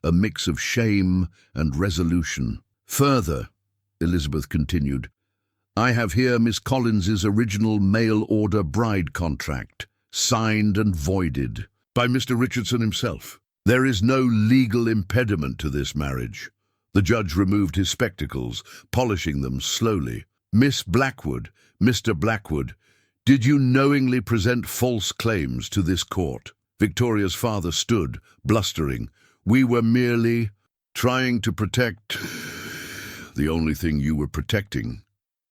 a mix of shame and resolution. Further, Elizabeth continued, I have here Miss Collins's original mail-order bride contract, signed and voided by Mr. Richardson himself. There is no legal impediment to this marriage. The judge removed his spectacles, polishing them slowly. Miss Blackwood, Mr. Blackwood, did you knowingly present false claims to this court? Victoria's father stood, blustering. We were merely trying to protect... The only thing you were protecting,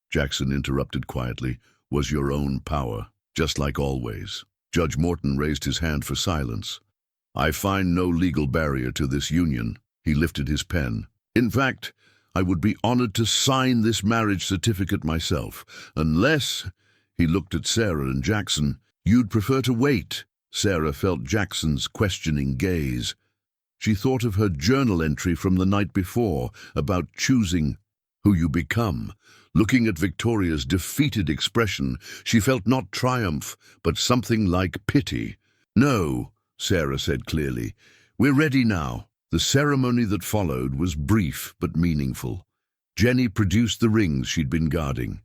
Jackson interrupted quietly, was your own power, just like always. Judge Morton raised his hand for silence. I find no legal barrier to this union. He lifted his pen. In fact, I would be honored to sign this marriage certificate myself, unless... He looked at Sarah and Jackson. You'd prefer to wait. Sarah felt Jackson's questioning gaze. She thought of her journal entry from the night before about choosing who you become. Looking at Victoria's defeated expression, she felt not triumph, but something like pity. No, Sarah said clearly. We're ready now. The ceremony that followed was brief but meaningful. Jenny produced the rings she'd been guarding.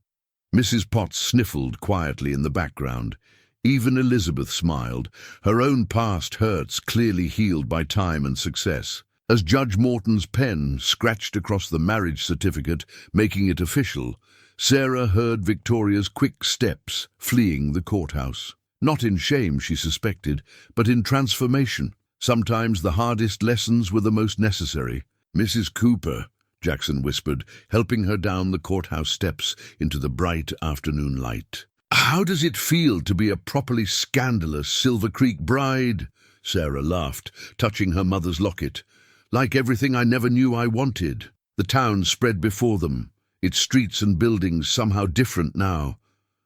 Mrs. Potts sniffled quietly in the background. Even Elizabeth smiled, her own past hurts clearly healed by time and success. As Judge Morton's pen scratched across the marriage certificate, making it official, Sarah heard Victoria's quick steps fleeing the courthouse. Not in shame, she suspected, but in transformation. Sometimes the hardest lessons were the most necessary. Mrs. Cooper, Jackson whispered, helping her down the courthouse steps into the bright afternoon light. How does it feel to be a properly scandalous Silver Creek bride? Sarah laughed, touching her mother's locket. Like everything I never knew I wanted. The town spread before them, its streets and buildings somehow different now.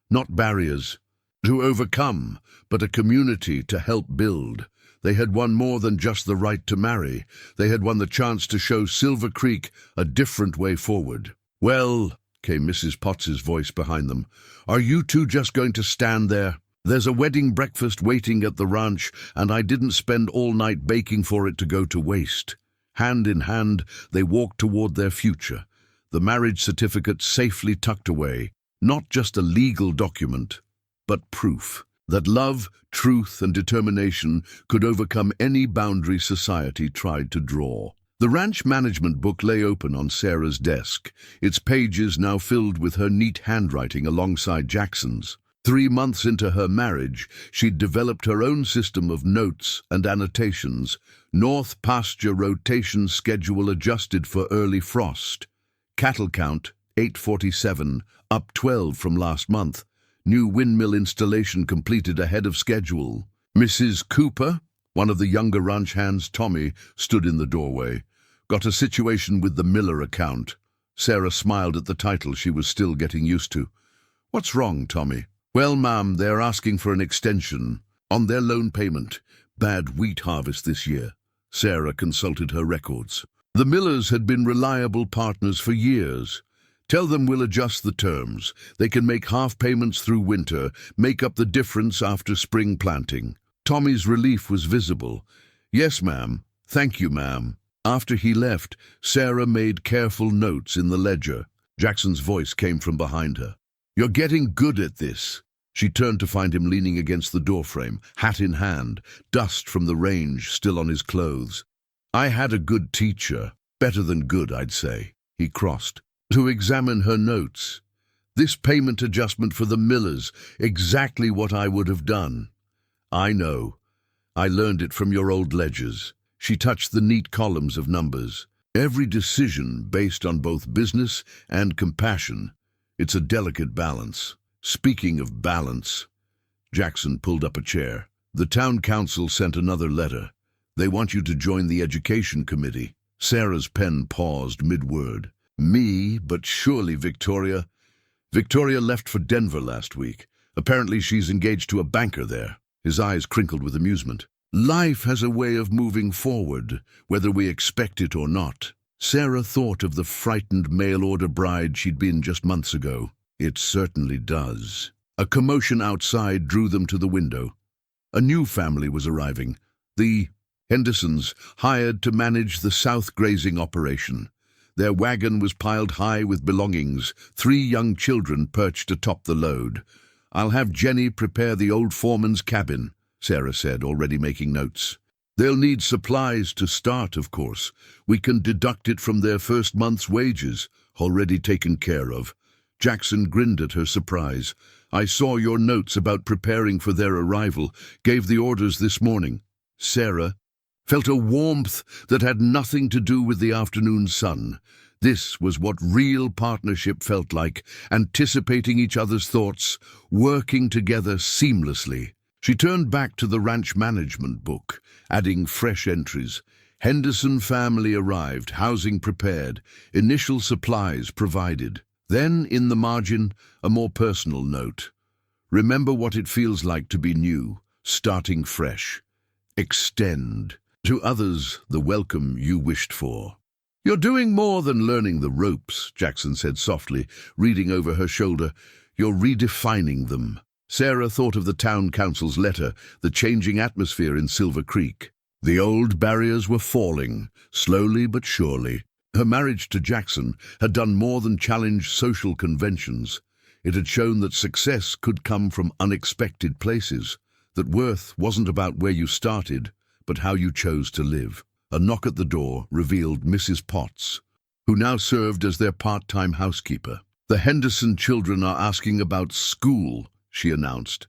Not barriers to overcome, but a community to help build. They had won more than just the right to marry. They had won the chance to show Silver Creek a different way forward. "Well," came Mrs. Potts's voice behind them, "are you two just going to stand there? There's a wedding breakfast waiting at the ranch, and I didn't spend all night baking for it to go to waste." Hand in hand, they walked toward their future, the marriage certificate safely tucked away, not just a legal document, but proof that love, truth, and determination could overcome any boundary society tried to draw. The ranch management book lay open on Sarah's desk, its pages now filled with her neat handwriting alongside Jackson's. 3 months into her marriage, she'd developed her own system of notes and annotations. North pasture rotation schedule adjusted for early frost. Cattle count, 847, up 12 from last month. New windmill installation completed ahead of schedule. Mrs. Cooper, one of the younger ranch hands, Tommy, stood in the doorway. Got a situation with the Miller account. Sarah smiled at the title she was still getting used to. "What's wrong, Tommy?" "Well, ma'am, they're asking for an extension on their loan payment. Bad wheat harvest this year." Sarah consulted her records. "The Millers had been reliable partners for years. Tell them we'll adjust the terms. They can make half payments through winter, make up the difference after spring planting." Tommy's relief was visible. "Yes, ma'am. Thank you, ma'am." After he left, Sarah made careful notes in the ledger. Jackson's voice came from behind her. "You're getting good at this." She turned to find him leaning against the doorframe, hat in hand, dust from the range still on his clothes. "I had a good teacher, better than good, I'd say." He crossed. "To examine her notes. This payment adjustment for the Millers, exactly what I would have done." "I know. I learned it from your old ledgers." She touched the neat columns of numbers. "Every decision based on both business and compassion. It's a delicate balance." Speaking of balance, Jackson pulled up a chair. "The town council sent another letter. They want you to join the education committee." Sarah's pen paused mid-word. "Me, but surely Victoria." "Victoria left for Denver last week. Apparently she's engaged to a banker there." His eyes crinkled with amusement. "Life has a way of moving forward, whether we expect it or not." Sarah thought of the frightened mail-order bride she'd been just months ago. It certainly does. A commotion outside drew them to the window. A new family was arriving. The Hendersons, hired to manage the south grazing operation. Their wagon was piled high with belongings, 3 young children perched atop the load. "I'll have Jenny prepare the old foreman's cabin," Sarah said, already making notes. "They'll need supplies to start, of course. We can deduct it from their first month's wages, already taken care of." Jackson grinned at her surprise. "I saw your notes about preparing for their arrival. Gave the orders this morning." Sarah felt a warmth that had nothing to do with the afternoon sun. This was what real partnership felt like, anticipating each other's thoughts, working together seamlessly. She turned back to the ranch management book, adding fresh entries. Henderson family arrived, housing prepared, initial supplies provided. Then, in the margin, a more personal note. "Remember what it feels like to be new, starting fresh. Extend to others the welcome you wished for." "You're doing more than learning the ropes," Jackson said softly, reading over her shoulder. "You're redefining them." Sarah thought of the town council's letter, the changing atmosphere in Silver Creek. The old barriers were falling, slowly but surely. Her marriage to Jackson had done more than challenge social conventions. It had shown that success could come from unexpected places, that worth wasn't about where you started, but how you chose to live. A knock at the door revealed Mrs. Potts, who now served as their part-time housekeeper. "The Henderson children are asking about school," she announced.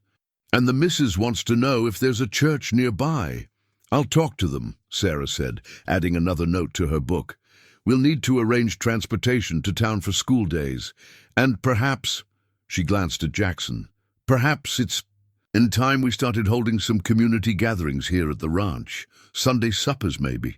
"And the missus wants to know if there's a church nearby." "I'll talk to them," Sarah said, adding another note to her book. "We'll need to arrange transportation to town for school days. And perhaps," she glanced at Jackson, "perhaps it's in time we started holding some community gatherings here at the ranch. Sunday suppers, maybe."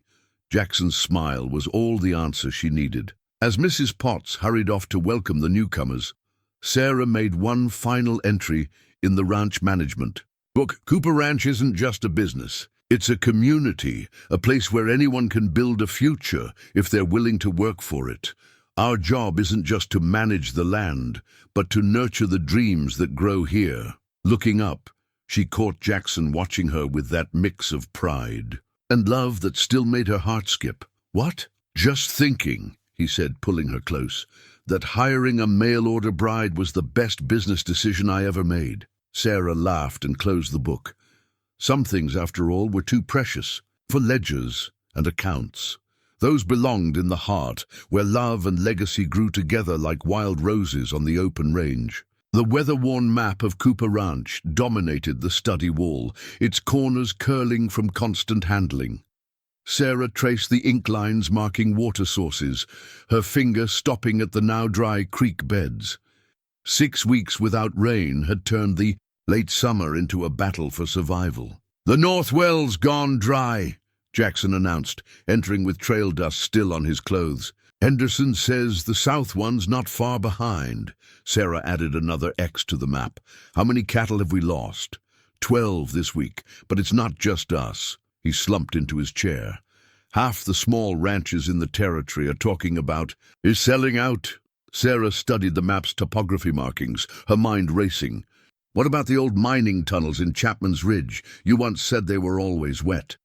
Jackson's smile was all the answer she needed. As Mrs. Potts hurried off to welcome the newcomers, Sarah made one final entry in the ranch management book. "Cooper Ranch isn't just a business. It's a community, a place where anyone can build a future if they're willing to work for it. Our job isn't just to manage the land, but to nurture the dreams that grow here. Looking up, she caught Jackson watching her with that mix of pride and love that still made her heart skip. "What?" "Just thinking," he said, pulling her close, "that hiring a mail-order bride was the best business decision I ever made." Sarah laughed and closed the book. Some things, after all, were too precious for ledgers and accounts. Those belonged in the heart, where love and legacy grew together like wild roses on the open range. The weather-worn map of Cooper Ranch dominated the study wall, its corners curling from constant handling. Sarah traced the ink lines marking water sources, her finger stopping at the now-dry creek beds. 6 weeks without rain had turned the late summer into a battle for survival. "The North Well's gone dry," Jackson announced, entering with trail dust still on his clothes. "Henderson says the South one's not far behind." Sarah added another X to the map. "How many cattle have we lost?" 12 this week, but it's not just us." He slumped into his chair. "Half the small ranches in the territory are talking about is selling out." Sarah studied the map's topography markings, her mind racing. "What about the old mining tunnels in Chapman's Ridge? You once said they were always wet."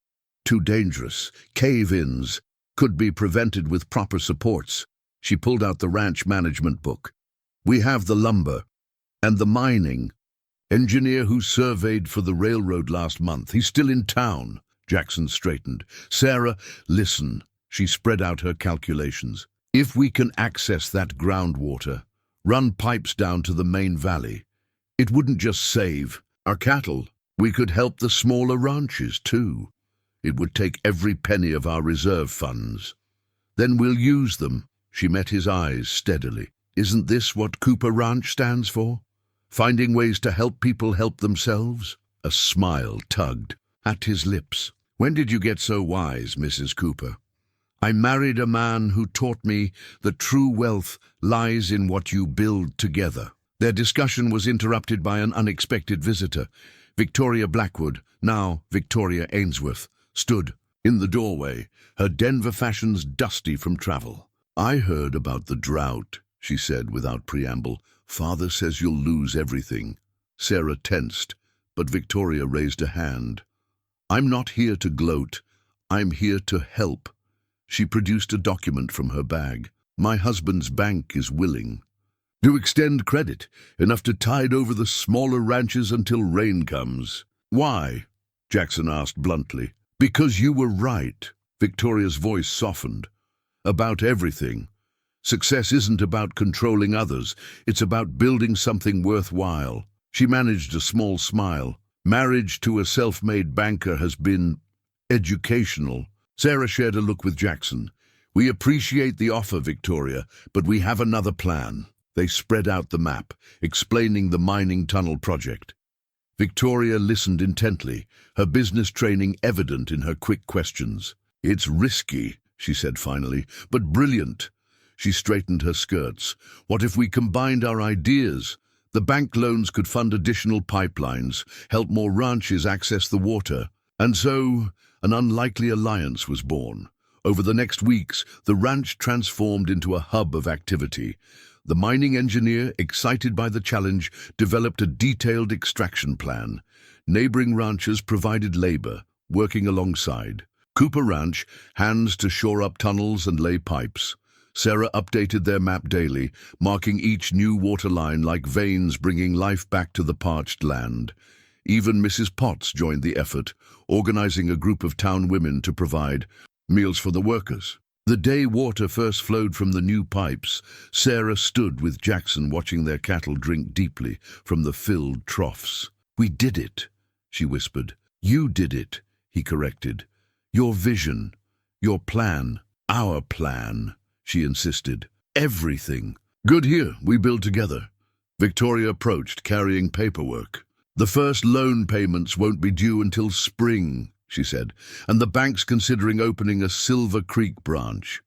"Too dangerous. Cave-ins. Could be prevented with proper supports." She pulled out the ranch management book. "We have the lumber and the mining. Engineer who surveyed for the railroad last month. He's still in town." Jackson straightened. "Sarah, listen." She spread out her calculations. "If we can access that groundwater, run pipes down to the main valley, it wouldn't just save our cattle. We could help the smaller ranches, too. It would take every penny of our reserve funds. Then we'll use them." She met his eyes steadily. "Isn't this what Cooper Ranch stands for? Finding ways to help people help themselves?" A smile tugged at his lips. "When did you get so wise, Mrs. Cooper?" "I married a man who taught me that true wealth lies in what you build together." Their discussion was interrupted by an unexpected visitor. Victoria Blackwood, now Victoria Ainsworth, stood in the doorway, her Denver fashions dusty from travel. "I heard about the drought," she said without preamble. "Father says you'll lose everything." Sarah tensed, but Victoria raised a hand. "I'm not here to gloat. I'm here to help." She produced a document from her bag. "My husband's bank is willing to extend credit, enough to tide over the smaller ranches until rain comes." "Why?" Jackson asked bluntly. "Because you were right." Victoria's voice softened. "About everything. Success isn't about controlling others. It's about building something worthwhile." She managed a small smile. "Marriage to a self-made banker has been educational." Sarah shared a look with Jackson. "We appreciate the offer, Victoria, but we have another plan." They spread out the map, explaining the mining tunnel project. Victoria listened intently, her business training evident in her quick questions. "It's risky," she said finally, "but brilliant." She straightened her skirts. "What if we combined our ideas? The bank loans could fund additional pipelines, help more ranches access the water." And so, an unlikely alliance was born. Over the next weeks, the ranch transformed into a hub of activity. The mining engineer, excited by the challenge, developed a detailed extraction plan. Neighboring ranchers provided labor, working alongside. Cooper Ranch, hands to shore up tunnels and lay pipes. Sarah updated their map daily, marking each new water line like veins bringing life back to the parched land. Even Mrs. Potts joined the effort, organizing a group of town women to provide meals for the workers. The day water first flowed from the new pipes, Sarah stood with Jackson watching their cattle drink deeply from the filled troughs. "We did it," she whispered. "You did it," he corrected. "Your vision, your plan, our plan," she insisted. "Everything." "Good here, we build together." Victoria approached, carrying paperwork. "The first loan payments won't be due until spring," she said, "and the bank's considering opening a Silver Creek branch."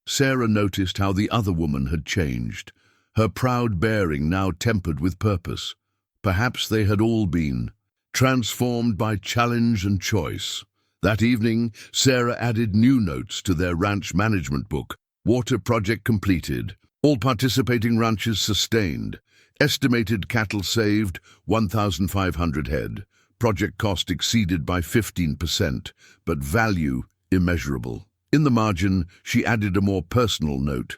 Sarah noticed how the other woman had changed, her proud bearing now tempered with purpose. Perhaps they had all been transformed by challenge and choice. That evening, Sarah added new notes to their ranch management book. Water project completed. All participating ranches sustained. Estimated cattle saved, 1,500 head. Project cost exceeded by 15%, but value immeasurable. In the margin, she added a more personal note.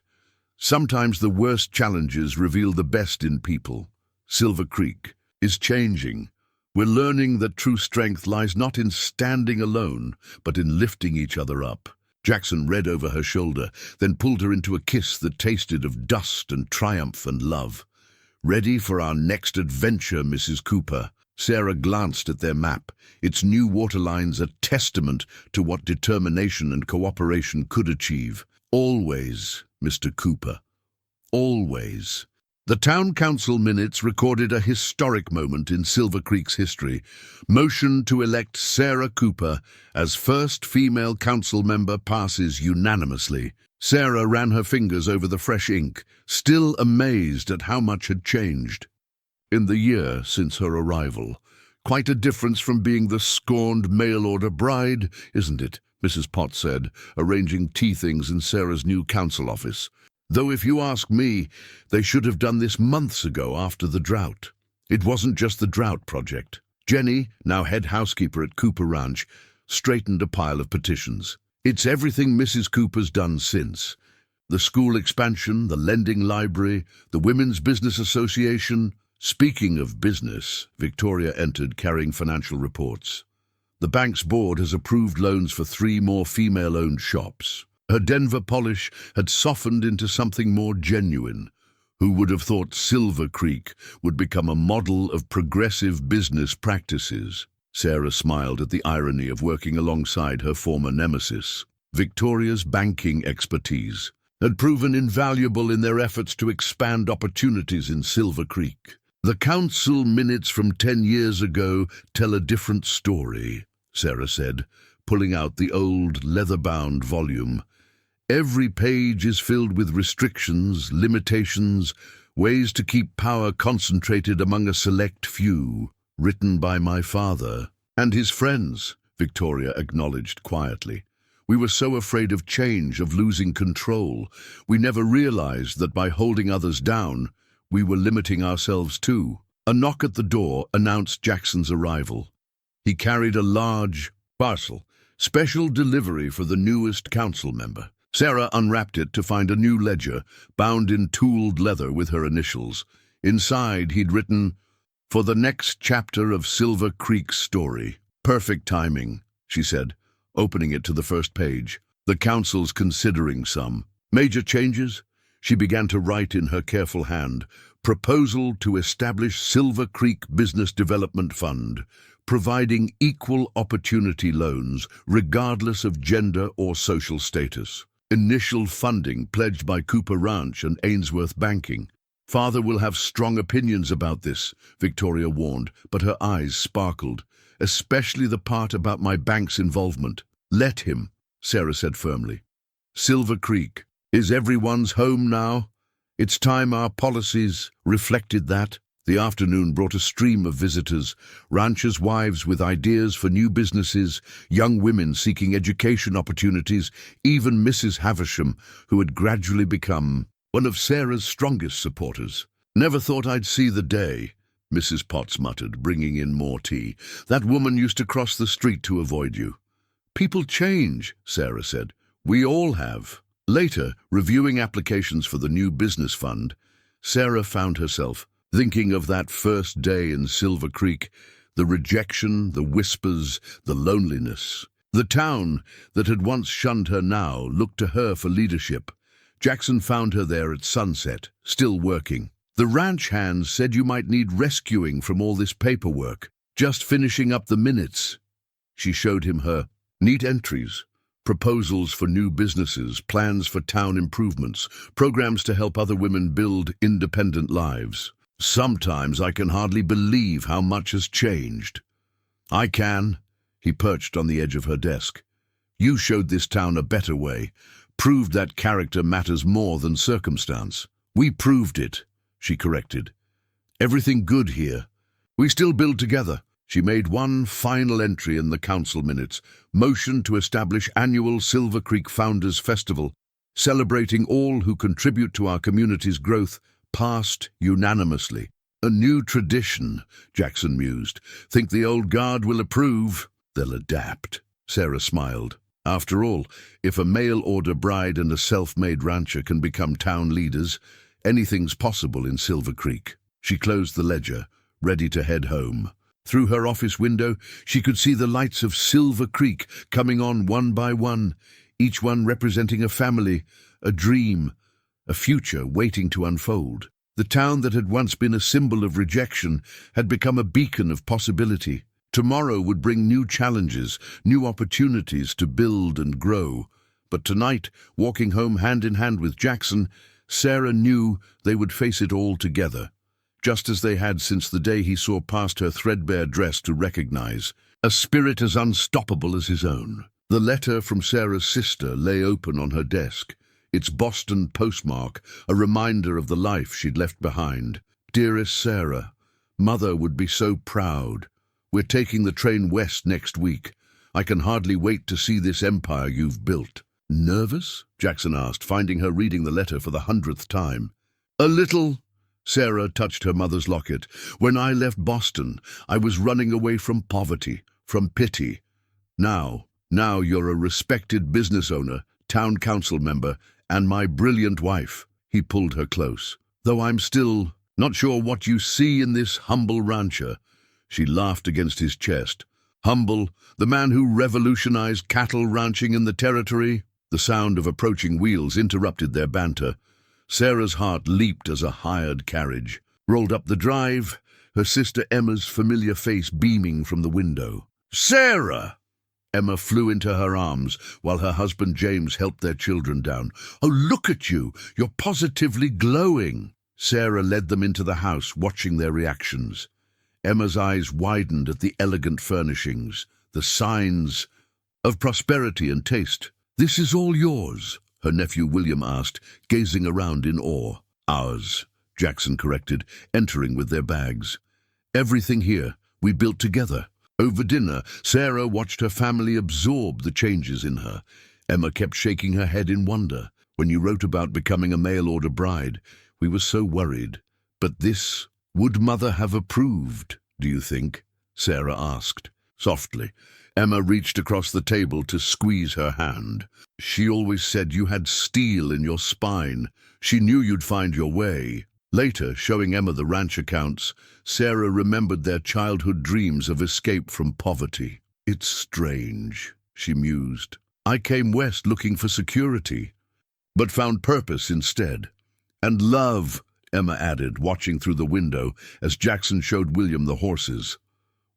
Sometimes the worst challenges reveal the best in people. Silver Creek is changing. We're learning that true strength lies not in standing alone, but in lifting each other up. Jackson read over her shoulder, then pulled her into a kiss that tasted of dust and triumph and love. Ready for our next adventure, Mrs. Cooper? Sarah glanced at their map. Its new waterlines a testament to what determination and cooperation could achieve. Always, Mr. Cooper. Always. The town council minutes recorded a historic moment in Silver Creek's history. Motion to elect Sarah Cooper as first female council member passes unanimously. Sarah ran her fingers over the fresh ink, still amazed at how much had changed. In the year since her arrival, quite a difference from being the scorned mail-order bride, isn't it? Mrs. Potts said, arranging tea things in Sarah's new council office. Though if you ask me, they should have done this months ago after the drought. It wasn't just the drought project. Jenny, now head housekeeper at Cooper Ranch, straightened a pile of petitions. It's everything Mrs. Cooper's done since. The school expansion, the lending library, the Women's Business Association. Speaking of business, Victoria entered carrying financial reports. The bank's board has approved loans for 3 more female-owned shops. Her Denver polish had softened into something more genuine. Who would have thought Silver Creek would become a model of progressive business practices? Sarah smiled at the irony of working alongside her former nemesis. Victoria's banking expertise had proven invaluable in their efforts to expand opportunities in Silver Creek. The council minutes from 10 years ago tell a different story, Sarah said, pulling out the old leather-bound volume. Every page is filled with restrictions, limitations, ways to keep power concentrated among a select few, written by my father and his friends, Victoria acknowledged quietly. We were so afraid of change, of losing control. We never realized that by holding others down, we were limiting ourselves too. A knock at the door announced Jackson's arrival. He carried a large parcel, special delivery for the newest council member. Sarah unwrapped it to find a new ledger, bound in tooled leather with her initials. Inside, he'd written, "For the next chapter of Silver Creek's story." Perfect timing, she said, opening it to the first page. The council's considering some major changes. She began to write in her careful hand. Proposal to establish Silver Creek Business Development Fund, providing equal opportunity loans regardless of gender or social status. Initial funding pledged by Cooper Ranch and Ainsworth Banking. Father will have strong opinions about this, Victoria warned, but her eyes sparkled, especially the part about my bank's involvement. Let him, Sarah said firmly. Silver Creek is everyone's home now. It's time our policies reflected that. The afternoon brought a stream of visitors, ranchers' wives with ideas for new businesses, young women seeking education opportunities, even Mrs. Havisham, who had gradually become one of Sarah's strongest supporters. Never thought I'd see the day, Mrs. Potts muttered, bringing in more tea. That woman used to cross the street to avoid you. People change, Sarah said. We all have. Later, reviewing applications for the new business fund, Sarah found herself thinking of that first day in Silver Creek, the rejection, the whispers, the loneliness. The town that had once shunned her now looked to her for leadership. Jackson found her there at sunset, still working. The ranch hands said you might need rescuing from all this paperwork, just finishing up the minutes. She showed him her neat entries, proposals for new businesses, plans for town improvements, programs to help other women build independent lives. Sometimes I can hardly believe how much has changed. I can. He perched on the edge of her desk. You showed this town a better way, proved that character matters more than circumstance. We proved it, she corrected. Everything good here. We still build together. She made one final entry in the council minutes, motion to establish annual Silver Creek Founders Festival, celebrating all who contribute to our community's growth, passed unanimously. A new tradition, Jackson mused. Think the old guard will approve? They'll adapt. Sarah smiled. After all, if a mail-order bride and a self-made rancher can become town leaders, anything's possible in Silver Creek. She closed the ledger, ready to head home. Through her office window, she could see the lights of Silver Creek coming on one by one, each one representing a family, a dream, a future waiting to unfold. The town that had once been a symbol of rejection had become a beacon of possibility. Tomorrow would bring new challenges, new opportunities to build and grow. But tonight, walking home hand in hand with Jackson, Sarah knew they would face it all together, just as they had since the day he saw past her threadbare dress to recognize a spirit as unstoppable as his own. The letter from Sarah's sister lay open on her desk, its Boston postmark a reminder of the life she'd left behind. Dearest Sarah, Mother would be so proud. We're taking the train west next week. I can hardly wait to see this empire you've built. Nervous? Jackson asked, finding her reading the letter for the 100th time. A little. Sarah touched her mother's locket. When I left Boston, I was running away from poverty, from pity. Now you're a respected business owner, town council member, and my brilliant wife. He pulled her close. Though I'm still not sure what you see in this humble rancher. She laughed against his chest. Humble, the man who revolutionized cattle ranching in the territory? The sound of approaching wheels interrupted their banter. Sarah's heart leaped as a hired carriage rolled up the drive, her sister Emma's familiar face beaming from the window. Sarah! Emma flew into her arms while her husband James helped their children down. Oh, look at you! You're positively glowing! Sarah led them into the house, watching their reactions. Emma's eyes widened at the elegant furnishings, the signs of prosperity and taste. This is all yours, her nephew William asked, gazing around in awe. Ours, Jackson corrected, entering with their bags. Everything here we built together. Over dinner, Sarah watched her family absorb the changes in her. Emma kept shaking her head in wonder. When you wrote about becoming a mail-order bride, we were so worried. But this... Would Mother have approved, do you think? Sarah asked. Softly, Emma reached across the table to squeeze her hand. She always said you had steel in your spine. She knew you'd find your way. Later, showing Emma the ranch accounts, Sarah remembered their childhood dreams of escape from poverty. It's strange, she mused. I came west looking for security, but found purpose instead. And love, Emma added, watching through the window as Jackson showed William the horses.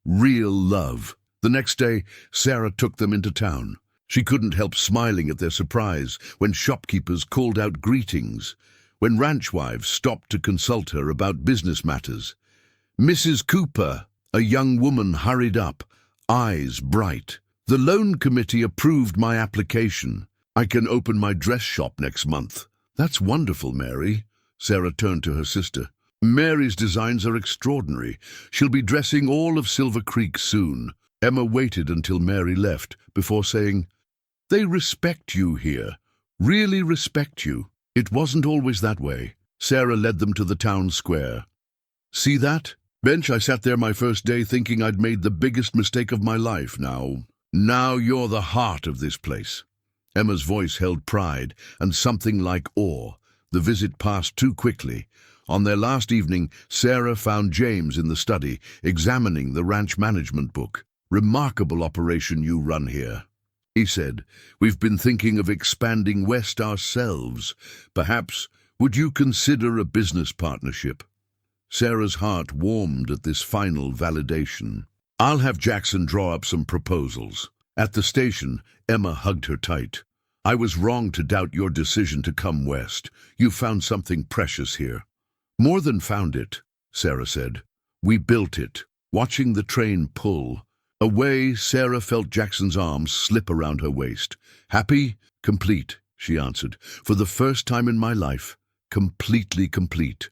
Real love. The next day, Sarah took them into town. She couldn't help smiling at their surprise when shopkeepers called out greetings, when ranch wives stopped to consult her about business matters. Mrs. Cooper, a young woman, hurried up, eyes bright. The loan committee approved my application. I can open my dress shop next month. That's wonderful, Mary. Sarah turned to her sister. Mary's designs are extraordinary. She'll be dressing all of Silver Creek soon. Emma waited until Mary left before saying, They respect you here. Really respect you. It wasn't always that way. Sarah led them to the town square. See that? Bench, I sat there my first day thinking I'd made the biggest mistake of my life. Now you're the heart of this place. Emma's voice held pride and something like awe. The visit passed too quickly. On their last evening, Sarah found James in the study, examining the ranch management book. Remarkable operation you run here, he said. We've been thinking of expanding west ourselves. Perhaps, would you consider a business partnership? Sarah's heart warmed at this final validation. I'll have Jackson draw up some proposals. At the station, Emma hugged her tight. I was wrong to doubt your decision to come west. You found something precious here. More than found it, Sarah said. We built it. Watching the train pull away, Sarah felt Jackson's arms slip around her waist. Happy? Complete, she answered. For the first time in my life, completely complete.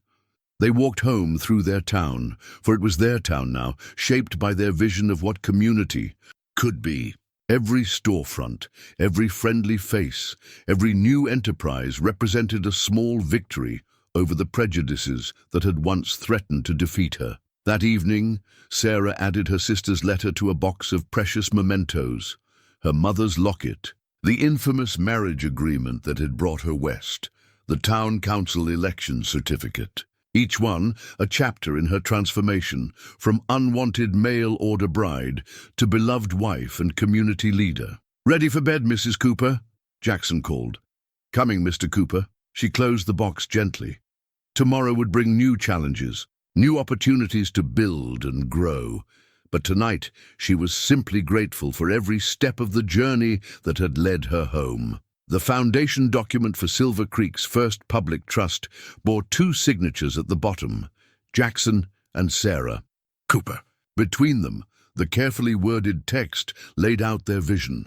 They walked home through their town, for it was their town now, shaped by their vision of what community could be. Every storefront, every friendly face, every new enterprise represented a small victory over the prejudices that had once threatened to defeat her. That evening, Sarah added her sister's letter to a box of precious mementos: her mother's locket, the infamous marriage agreement that had brought her west, the town council election certificate. Each one a chapter in her transformation from unwanted mail-order bride to beloved wife and community leader. "Ready for bed, Mrs. Cooper?" Jackson called. "Coming, Mr. Cooper." She closed the box gently. Tomorrow would bring new challenges, new opportunities to build and grow. But tonight she was simply grateful for every step of the journey that had led her home. The foundation document for Silver Creek's first public trust bore two signatures at the bottom: Jackson and Sarah Cooper. Between them, the carefully worded text laid out their vision: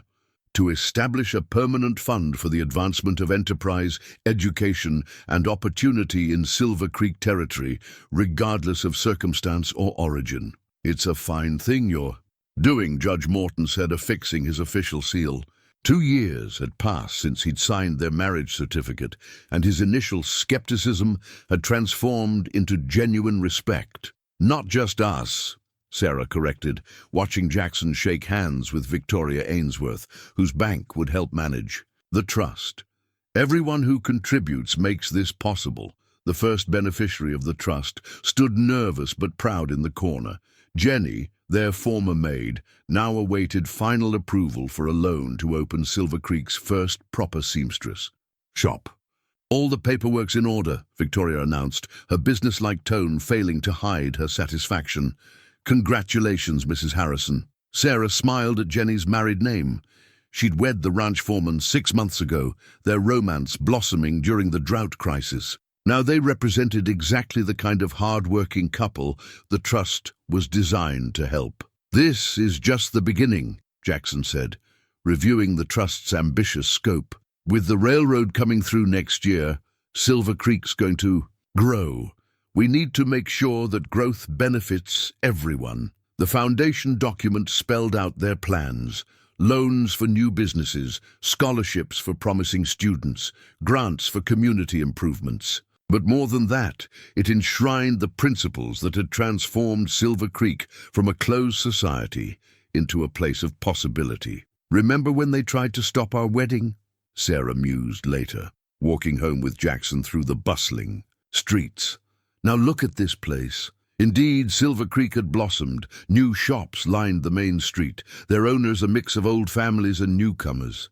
to establish a permanent fund for the advancement of enterprise, education, and opportunity in Silver Creek territory, regardless of circumstance or origin. "It's a fine thing you're doing," Judge Morton said, affixing his official seal. 2 years had passed since he'd signed their marriage certificate, and his initial skepticism had transformed into genuine respect. "Not just us," Sarah corrected, watching Jackson shake hands with Victoria Ainsworth, whose bank would help manage the trust. "Everyone who contributes makes this possible." The first beneficiary of the trust stood nervous but proud in the corner. Jenny, their former maid, now awaited final approval for a loan to open Silver Creek's first proper seamstress shop. "All the paperwork's in order," Victoria announced, her businesslike tone failing to hide her satisfaction. "Congratulations, Mrs. Harrison." Sarah smiled at Jenny's married name. She'd wed the ranch foreman 6 months ago, their romance blossoming during the drought crisis. Now they represented exactly the kind of hard-working couple the trust was designed to help. "This is just the beginning," Jackson said, reviewing the trust's ambitious scope. "With the railroad coming through next year, Silver Creek's going to grow. We need to make sure that growth benefits everyone." The foundation document spelled out their plans: loans for new businesses, scholarships for promising students, grants for community improvements. But more than that, it enshrined the principles that had transformed Silver Creek from a closed society into a place of possibility. "Remember when they tried to stop our wedding?" Sarah mused later, walking home with Jackson through the bustling streets. "Now look at this place." Indeed, Silver Creek had blossomed. New shops lined the main street, their owners a mix of old families and newcomers.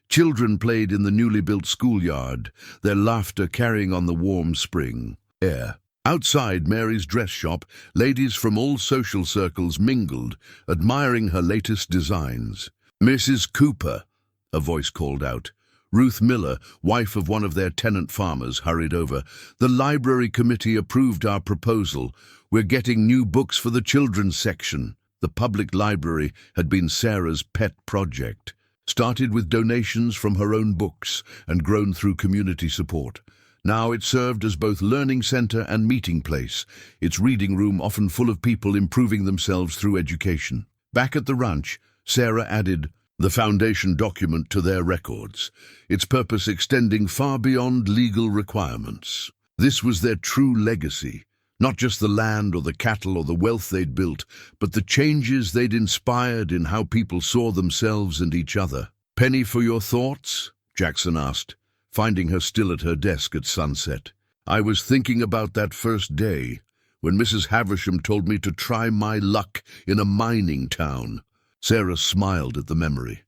Children played in the newly built schoolyard, their laughter carrying on the warm spring air. Outside Mary's dress shop, ladies from all social circles mingled, admiring her latest designs. "Mrs. Cooper," a voice called out. Ruth Miller, wife of one of their tenant farmers, hurried over. "The library committee approved our proposal. We're getting new books for the children's section." The public library had been Sarah's pet project. Started with donations from her own books and grown through community support. Now it served as both learning center and meeting place, its reading room often full of people improving themselves through education. Back at the ranch, Sarah added the foundation document to their records, its purpose extending far beyond legal requirements. This was their true legacy. Not just the land or the cattle or the wealth they'd built, but the changes they'd inspired in how people saw themselves and each other. "Penny for your thoughts?" Jackson asked, finding her still at her desk at sunset. "I was thinking about that first day, when Mrs. Havisham told me to try my luck in a mining town." Sarah smiled at the memory.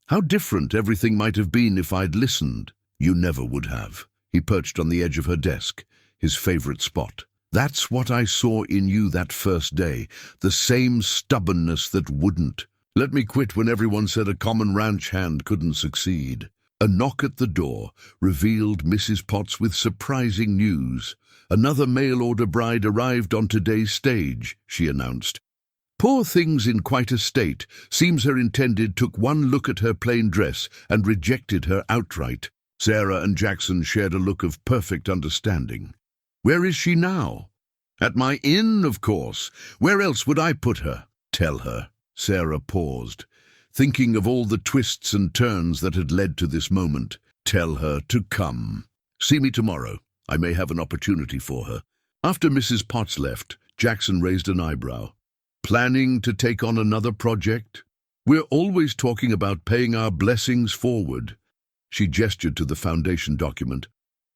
"How different everything might have been if I'd listened." "You never would have." He perched on the edge of her desk, his favorite spot. "That's what I saw in you that first day, the same stubbornness that wouldn't let me quit when everyone said a common ranch hand couldn't succeed." A knock at the door revealed Mrs. Potts with surprising news. "Another mail-order bride arrived on today's stage," she announced. "Poor thing's in quite a state. Seems her intended took one look at her plain dress and rejected her outright." Sarah and Jackson shared a look of perfect understanding. "Where is she now?" At my inn, of course. Where else would I put her? Tell her. Sarah paused, thinking of all the twists and turns that had led to this moment. Tell her to come. See me tomorrow. I may have an opportunity for her. After Mrs. Potts left, Jackson raised an eyebrow. Planning to take on another project? We're always talking about paying our blessings forward. She gestured to the foundation document.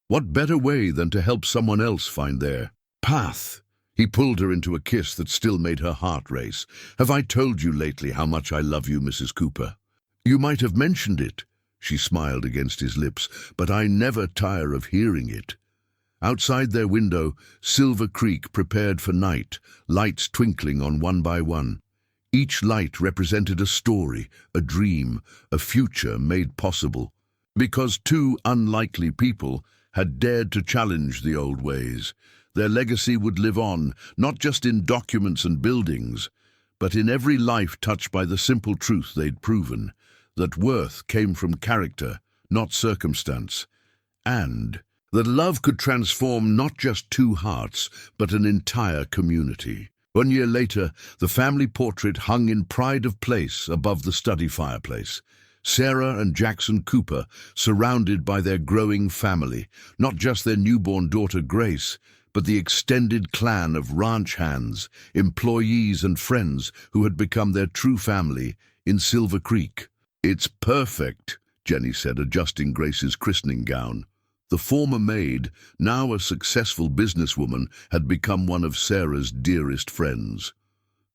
What better way than to help someone else find their path? He pulled her into a kiss that still made her heart race. Have I told you lately how much I love you, Mrs. Cooper? You might have mentioned it. She smiled against his lips, but I never tire of hearing it. Outside their window, Silver Creek prepared for night, lights twinkling on one by one. Each light represented a story, a dream, a future made possible, because two unlikely people had dared to challenge the old ways. Their legacy would live on, not just in documents and buildings, but in every life touched by the simple truth they'd proven, that worth came from character, not circumstance, and that love could transform not just two hearts, but an entire community. 1 year later, the family portrait hung in pride of place above the study fireplace. Sarah and Jackson Cooper, surrounded by their growing family, not just their newborn daughter Grace, but the extended clan of ranch hands, employees and friends who had become their true family in Silver Creek. It's perfect, Jenny said, adjusting Grace's christening gown. The former maid, now a successful businesswoman, had become one of Sarah's dearest friends.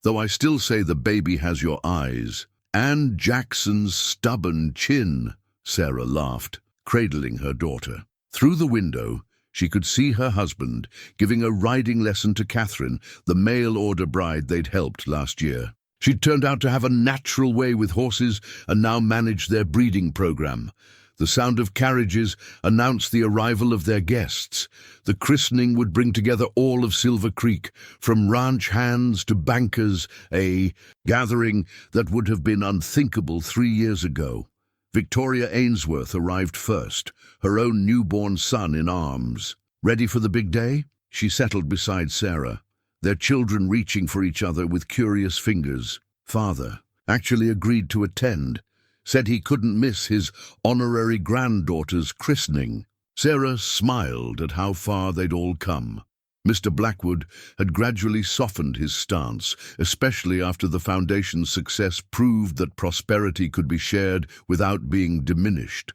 Though I still say the baby has your eyes. And Jackson's stubborn chin, Sarah laughed, cradling her daughter. Through the window, she could see her husband giving a riding lesson to Catherine, the mail-order bride they'd helped last year. She'd turned out to have a natural way with horses and now managed their breeding program. The sound of carriages announced the arrival of their guests. The christening would bring together all of Silver Creek, from ranch hands to bankers, a gathering that would have been unthinkable 3 years ago. Victoria Ainsworth arrived first, her own newborn son in arms. Ready for the big day? She settled beside Sarah, their children reaching for each other with curious fingers. Father actually agreed to attend, said he couldn't miss his honorary granddaughter's christening. Sarah smiled at how far they'd all come. Mr. Blackwood had gradually softened his stance, especially after the foundation's success proved that prosperity could be shared without being diminished.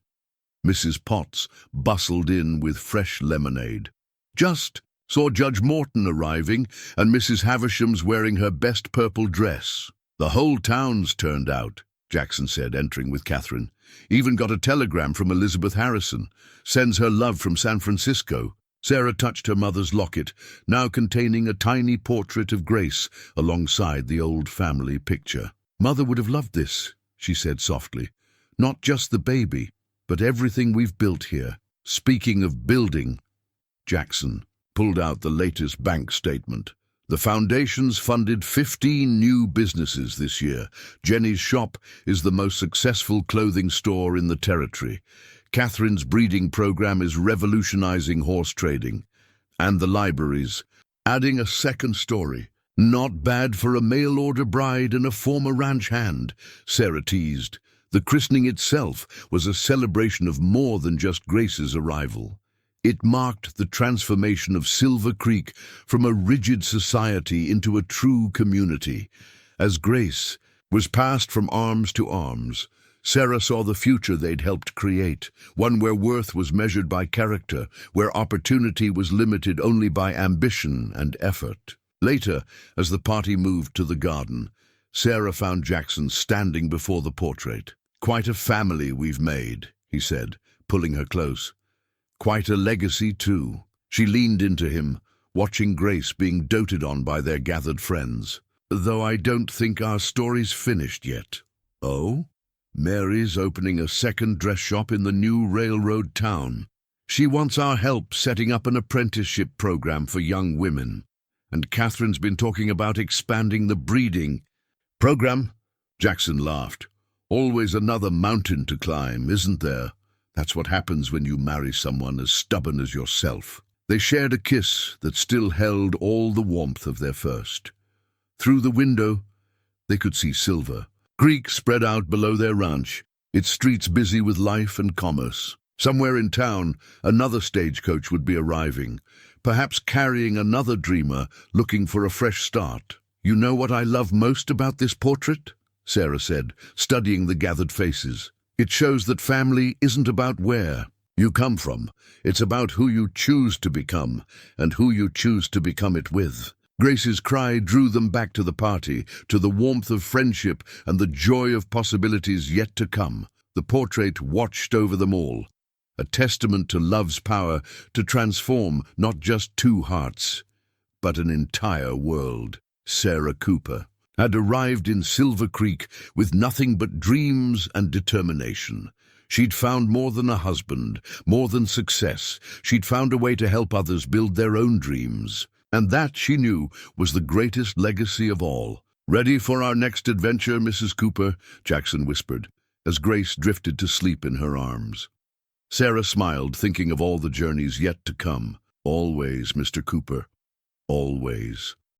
Mrs. Potts bustled in with fresh lemonade. Just saw Judge Morton arriving and Mrs. Havisham's wearing her best purple dress. The whole town's turned out, Jackson said, entering with Catherine. Even got a telegram from Elizabeth Harrison. Sends her love from San Francisco. Sarah touched her mother's locket, now containing a tiny portrait of Grace alongside the old family picture. Mother would have loved this, she said softly. Not just the baby, but everything we've built here. Speaking of building, Jackson pulled out the latest bank statement. The foundation's funded 15 new businesses this year. Jenny's shop is the most successful clothing store in the territory. Catherine's breeding program is revolutionizing horse trading. And the libraries, adding a second story. Not bad for a mail-order bride and a former ranch hand, Sarah teased. The christening itself was a celebration of more than just Grace's arrival. It marked the transformation of Silver Creek from a rigid society into a true community. As Grace was passed from arms to arms, Sarah saw the future they'd helped create, one where worth was measured by character, where opportunity was limited only by ambition and effort. Later, as the party moved to the garden, Sarah found Jackson standing before the portrait. Quite a family we've made, he said, pulling her close. Quite a legacy, too. She leaned into him, watching Grace being doted on by their gathered friends. Though I don't think our story's finished yet. Oh? Mary's opening a second dress shop in the new railroad town. She wants our help setting up an apprenticeship program for young women. And Catherine's been talking about expanding the breeding program. Jackson laughed. Always another mountain to climb, isn't there? That's what happens when you marry someone as stubborn as yourself. They shared a kiss that still held all the warmth of their first. Through the window, they could see Silver Creek spread out below their ranch, its streets busy with life and commerce. Somewhere in town, another stagecoach would be arriving, perhaps carrying another dreamer looking for a fresh start. "You know what I love most about this portrait?" Sarah said, studying the gathered faces. "It shows that family isn't about where you come from. It's about who you choose to become and who you choose to become it with." Grace's cry drew them back to the party, to the warmth of friendship and the joy of possibilities yet to come. The portrait watched over them all, a testament to love's power to transform not just two hearts, but an entire world. Sarah Cooper had arrived in Silver Creek with nothing but dreams and determination. She'd found more than a husband, more than success. She'd found a way to help others build their own dreams. And that, she knew, was the greatest legacy of all. "Ready for our next adventure, Mrs. Cooper?" Jackson whispered, as Grace drifted to sleep in her arms. Sarah smiled, thinking of all the journeys yet to come. "Always, Mr. Cooper. Always."